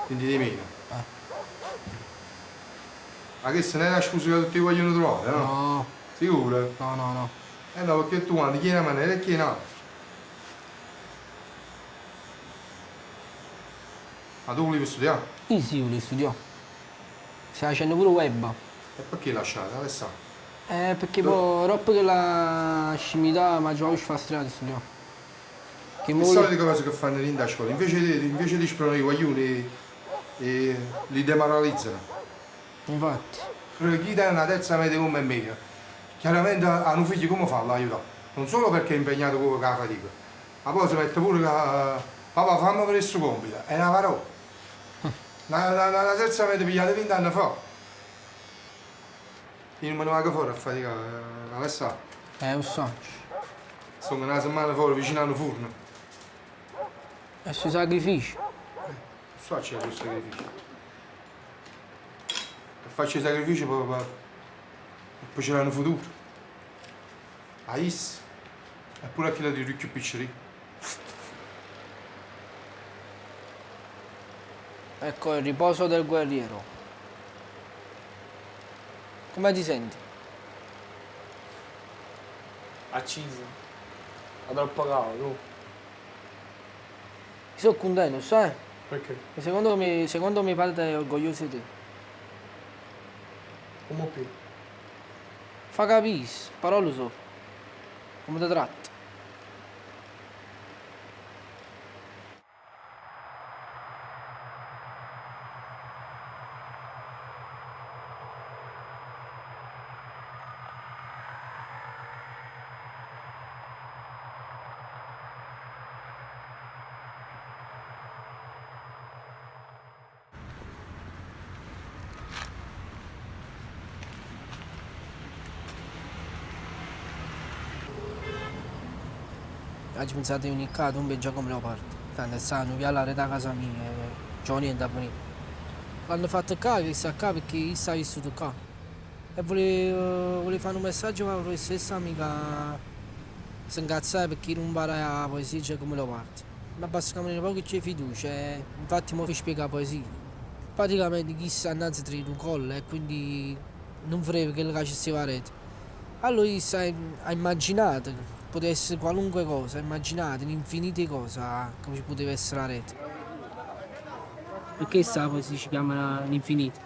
Quindi di meno. Ma che se ne è la scusa che tutti vogliono trovare, no? No. Sicuro? No, no, no. No, perché tu quando chiedi una maniera e chiedi un'altra. Ma tu volevi studiare? Io sì, volevo studiare. Stai facendo pure web. E perché lasciate? Alessandro? Perché poi troppo che la scimità mi già fa strada a studiare. Che Le solite cose che fanno lì da scuola, invece di esplorare i guaglioni li demoralizzano. Infatti. Perché chi dà una terza media come me, chiaramente a un figlio come fa l'aiuta? Non solo perché è impegnato con la fatica, ma poi si mette pure che papà fammi per questo compito, è una parola. La terza media pigliata 20 anni fa. Io non me ne vado fuori a faticare, Alessandro. Lo so. Sono una settimana fuori vicino al forno. E sui sacrifici. So c'è questo sacrificio. Faccio i sacrifici poi ce l'hanno futuro. A is. E pure a chi la di ricchi piccoli. Ecco il riposo del guerriero. Come ti senti? Acciso. È troppo caldo, tu. Sono contento, sai? Perché? Secondo me padre è orgoglioso di te. Come più? Fa capire, parole so. Come ti tratti? Oggi pensate di venire qua, tu non già come la parte. Tanto sanno, via la da casa mia, già niente a venire. L'hanno fatto qua, che sta qua perché io sta vissuto qua. E volevo fare un messaggio alla professoressa amica, si incazzare perché non impara la poesia cioè come la parte. Ma basta che poco c'è fiducia, infatti mi spiega la poesia. Praticamente chi sta innanzi tra un collo e quindi non frega che la ci la rete. Allora io ha immaginato. Poteva essere qualunque cosa, immaginate infinite cose come ci poteva essere la rete. Perché sta poi si chiama l'infinito?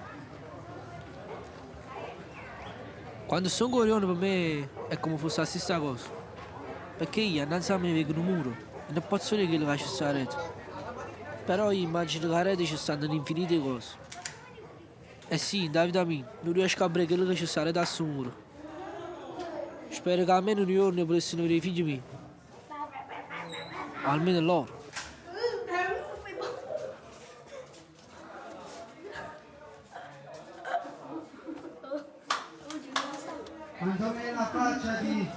Quando sono coglione per me è come fosse la stessa cosa. Perché io innanzi a me vedo un muro e non posso dire che lo faccio stare la rete. Però io immagino che la rete ci stanno infinite cose. E sì, da vita mia, non riesco a vedere quello che ci sta la rete a sto muro. Spero che almeno un giorno potessero vedere i figli miei. Almeno loro. Quanto me la faccia di...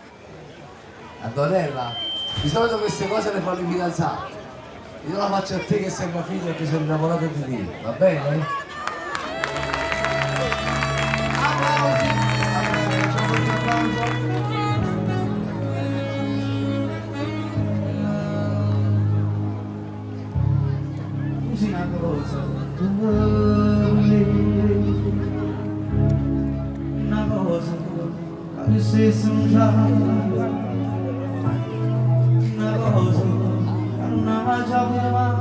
Antonella, di solito queste cose le fanno i fidanzati. Io la faccio a te che sei mio figlio e che sei innamorato di te, va bene? Scusi una cosa, quando sei songiato, una cosa, non mangiavo mai,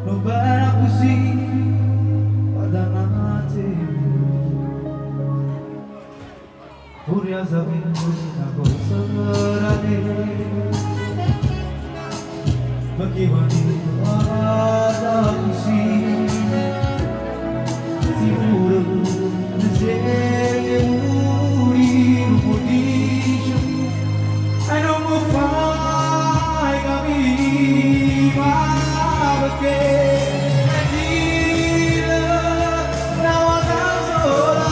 non era così, guardate, pure a sapere una cosa da te, perché quando guarda così, sicuro di sé. E non mi fai capire perché dire una volta sola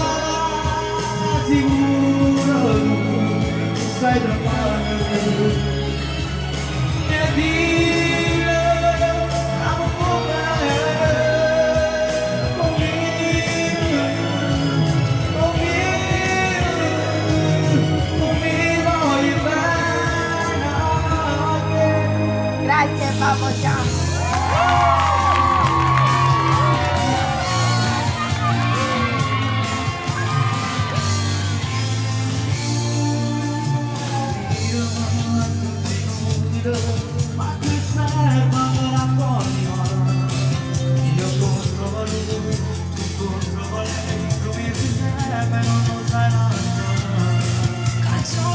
sicuro sai trovare e dire amo bene Grazie Babbo Gian. Ma che serva per accogliere? Io contro lui, tu contro lei, come si serve non lo sai lasciare. Caccio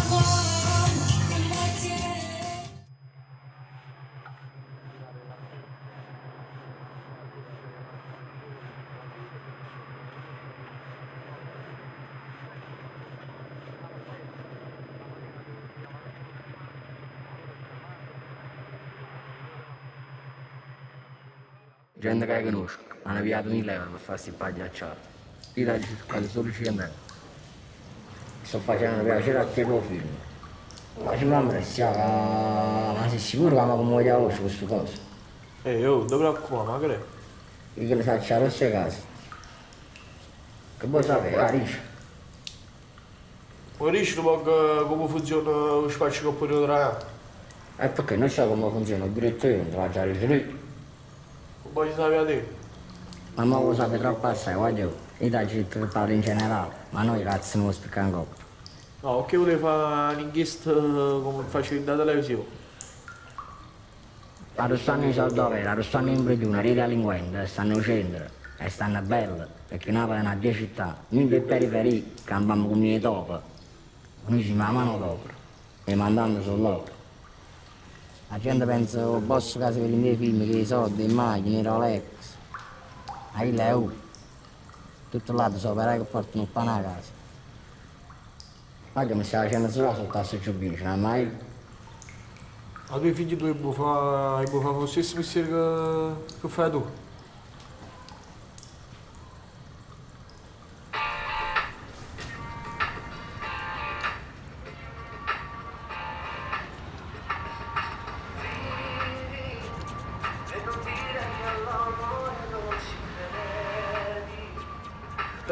Gente che conosco, hanno pigliato 1.000 euro per farsi il pagliacciato. Io da quasi solo 100 euro. Sto facendo piacere a te con il film. Ma ci mamma ma sei sicuro che mi accomoda oggi queste cose? Non ti preoccupare, ma che è? Io che le faccio a rosse case. Che vuoi sapere, Arice? Non riesci come funziona lo spazio che puoi ragazzi? E perché non so come funziona il direttore, non te l'ha già detto lui. Voglio sapere te. Ma non lo sapete troppo assai, guarda, io ti ho detto che parlo in generale, ma noi cazzo non lo spiegano ancora. No, che volevo fare un'inchiesta come facevo in televisione? La stanno in Saldovera, la stanno in Bregiuna, i delinquenti stanno in centro e stanno belle, perché Napoli è una 10 città, noi per periferie cambiamo come dopo, noi ci mano dopo e mandando sull'opera. La gente pensa che posso casa per i miei film, che i soldi, le macchine, i Rolex, ai Leu, tutto l'altro sono operai che portano il pane a casa. Ma che mi stai facendo solo sotto a giubbino, ce n'hai mai? A tuoi figli tu vuoi fare lo stesso mestiere che fai tu?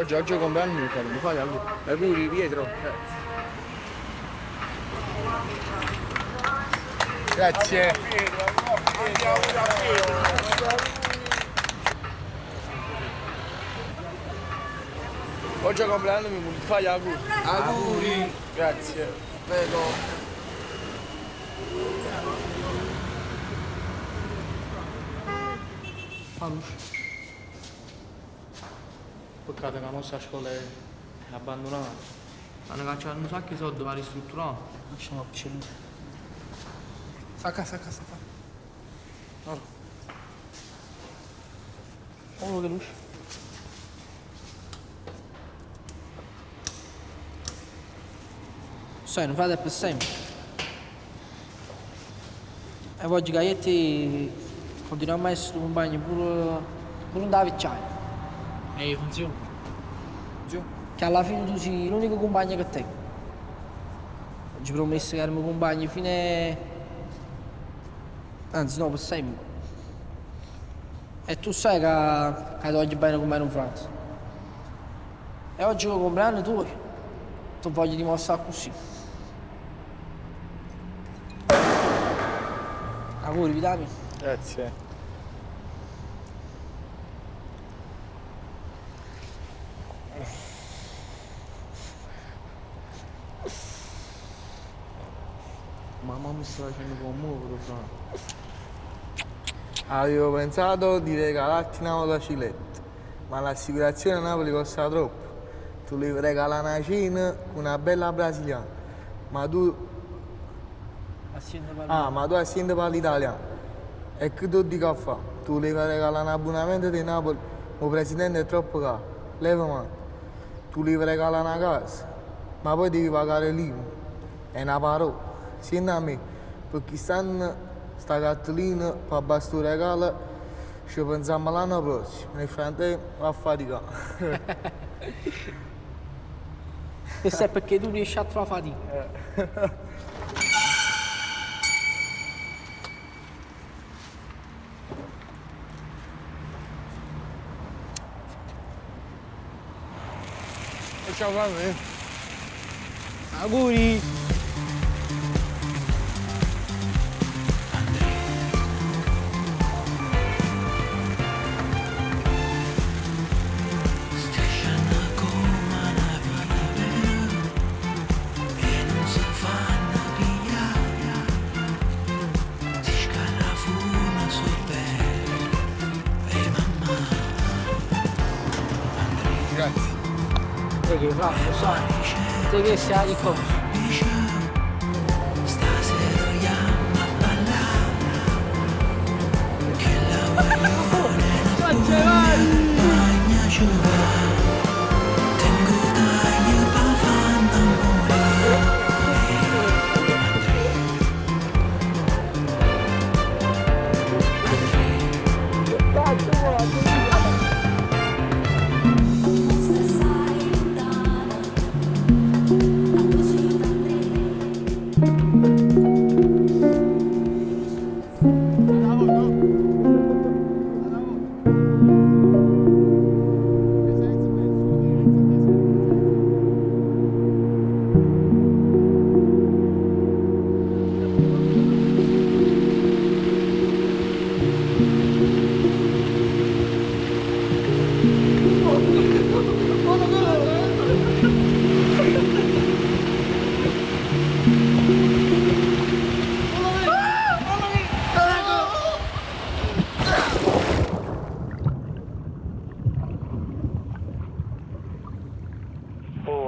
Giorgio compleanno mi fai a lui. Auguri Pietro. Grazie. Oggi compleanno mi fai auguri. Auguri. Grazie. Prego. Fanus. Peccato che la nostra scuola è abbandonata. Hanno cacciato un sacco di soldi per ristrutturare. Lasciamo più. Sacca. Allora. Oh, che luce. Sai, non fate per sempre. E oggi Gaietti continuiamo a essere un bagno pure un da vecchiaia. Funziona. che alla fine tu sei l'unico compagno che tengo. Ci promesso che erano compagni fino anzi no, per sempre. E tu sai che ti voglio bene come un fratello. E oggi che compleanno tuo, ti voglio dimostrare così. Auguri, Vitami. Grazie. Mamma mi sta facendo commuovere, fra. Avevo pensato di regalarti una motocicletta, ma l'assicurazione a Napoli costa troppo. Tu devi regalare una cena, una bella brasiliana. Ma tu assieme per l'italiano. E che tu dico a fare? Tu devi regalare un abbonamento di Napoli, ma il presidente è troppo caro. Leva mano. Tu devi regalare una casa, ma poi devi pagare l'IMU. È una parola. Senti a me, perché stanno sta cartolina per abbassare il regalo, ci pensiamo l'anno prossimo. Nel frattempo va a faticare. Questo è perché tu riesci a trovare fatica. Ciao a me. Auguri! Che fa, lo sai, te che sei di cosa? Stasera andiamo a ballare, che la voglio bagna ci va, tengo taglio per fare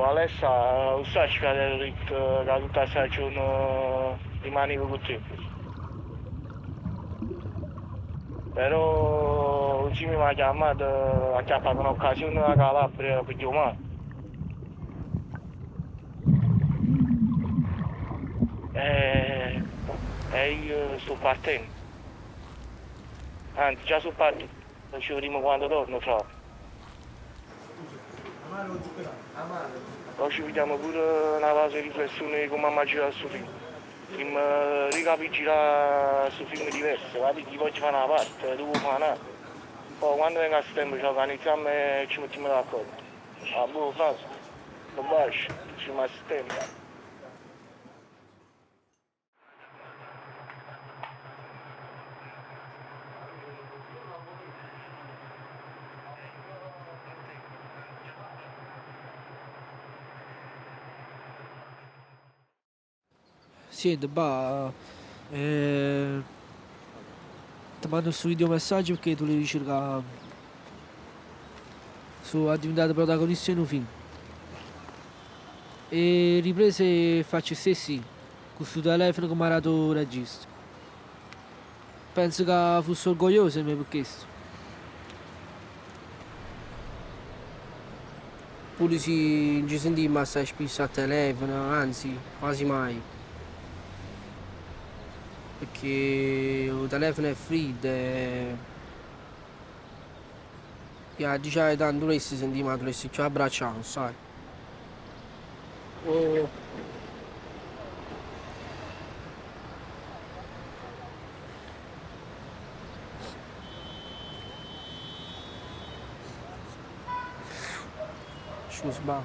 Alessa, lo sai che tutta la stagione rimane con te. Però oggi mi ha chiamato, ha chiappato un'occasione a Calabria per domani. E io sto partendo. Anzi, già sto partendo. Ci vedremo quando torno, fra. Poi ci vediamo pure una fase di riflessione come mamma gira questo film. Prima ricapitolare questo film diverso, capi? Poi ci fa una parte, tu fa una. Poi quando venga il tempo ci organizziamo e ci mettiamo d'accordo. Ah, boh, frase, un bacio, ci rimane il tempo. Sì, ti mando questo video messaggio perché tu devi cercare sono diventato protagonista in un film e riprese faccio stessi con questo telefono che mi ha dato il regista. Penso che fosse orgoglioso di me per questo. Pure se non ci sentiamo assai spesso al telefono, anzi quasi mai. Perché il telefono è freddo e diciamo tanto dovresti sentire ma dovresti più abbracciare, sai? Oh. Scusa.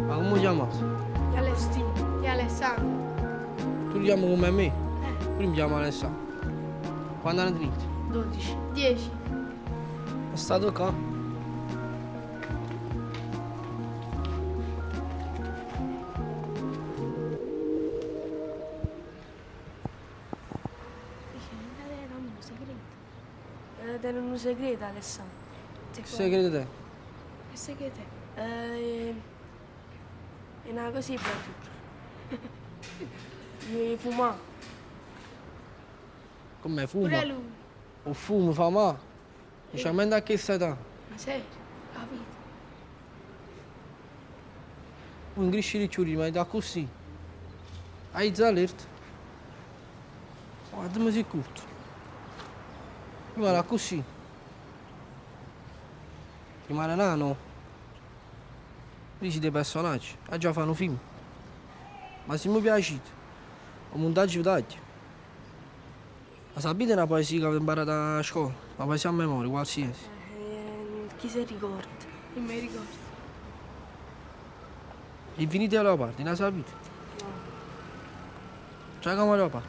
Ma come ti chiami? E Alessandro. E Alessandro. Tu ti chiami come me? Io mi chiamo Alessandro. Quando anni finiti? 12. 10. È stato qua? Tenere un segreto, Alessandro. Che segreto te? Che segreto è? È una così proprio. Io fumare. Come fuma? Pure lui. O fumo, fa male. Specialmente a che età. Ma serio? Capito? Un ingrisci di ciuri, ma da così. Hai zalert? Guardami se curto. Rimane così. Rimane nano. Dici dei personaggi. A già fanno film. Ma se mi piace, ho montaggio taglio. Ma sapete una poesia che ho imparato a scuola? Una poesia a memoria, qualsiasi. Chi si ricorda? Non mi ricordo. L'infinito leopardi, la sapete? No. C'è come leopardi?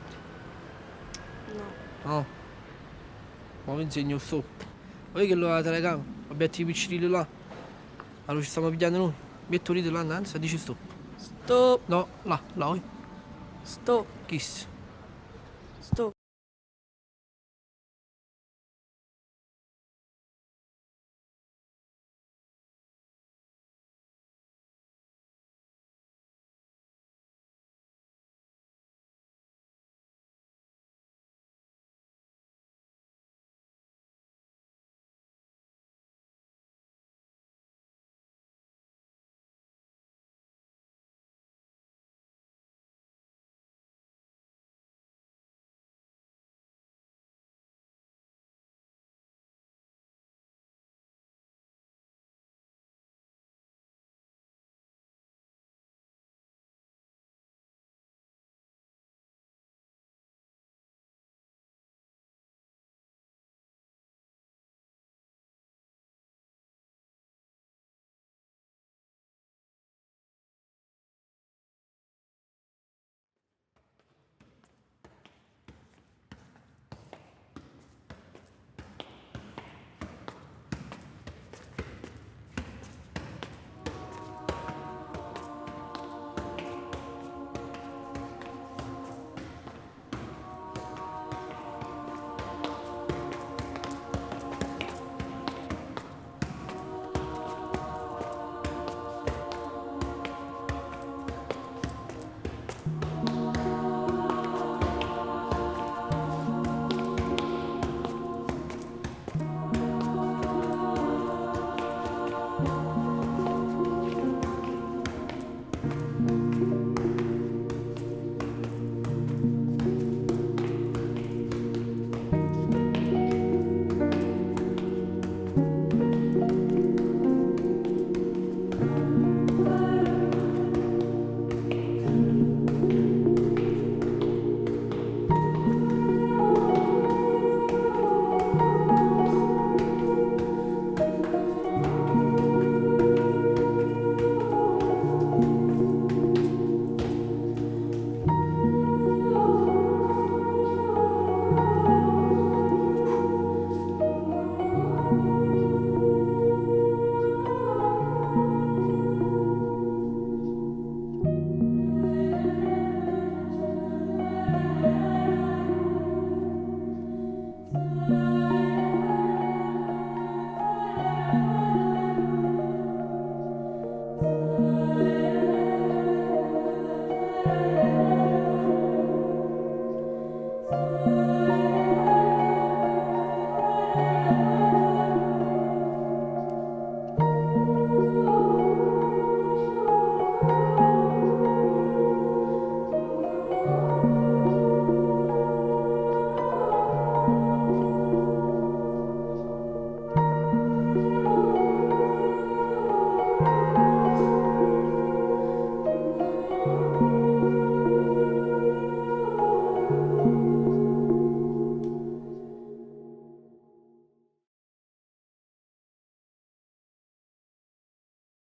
No. No. Ma vi insegno sto. Voi che lo la telecamera, obiettivi piccini là. Allora ci stiamo pigliando noi. Metto lì dell'andanza e dici stop. Stop. No, là, voi. Stop. Kiss. Stop.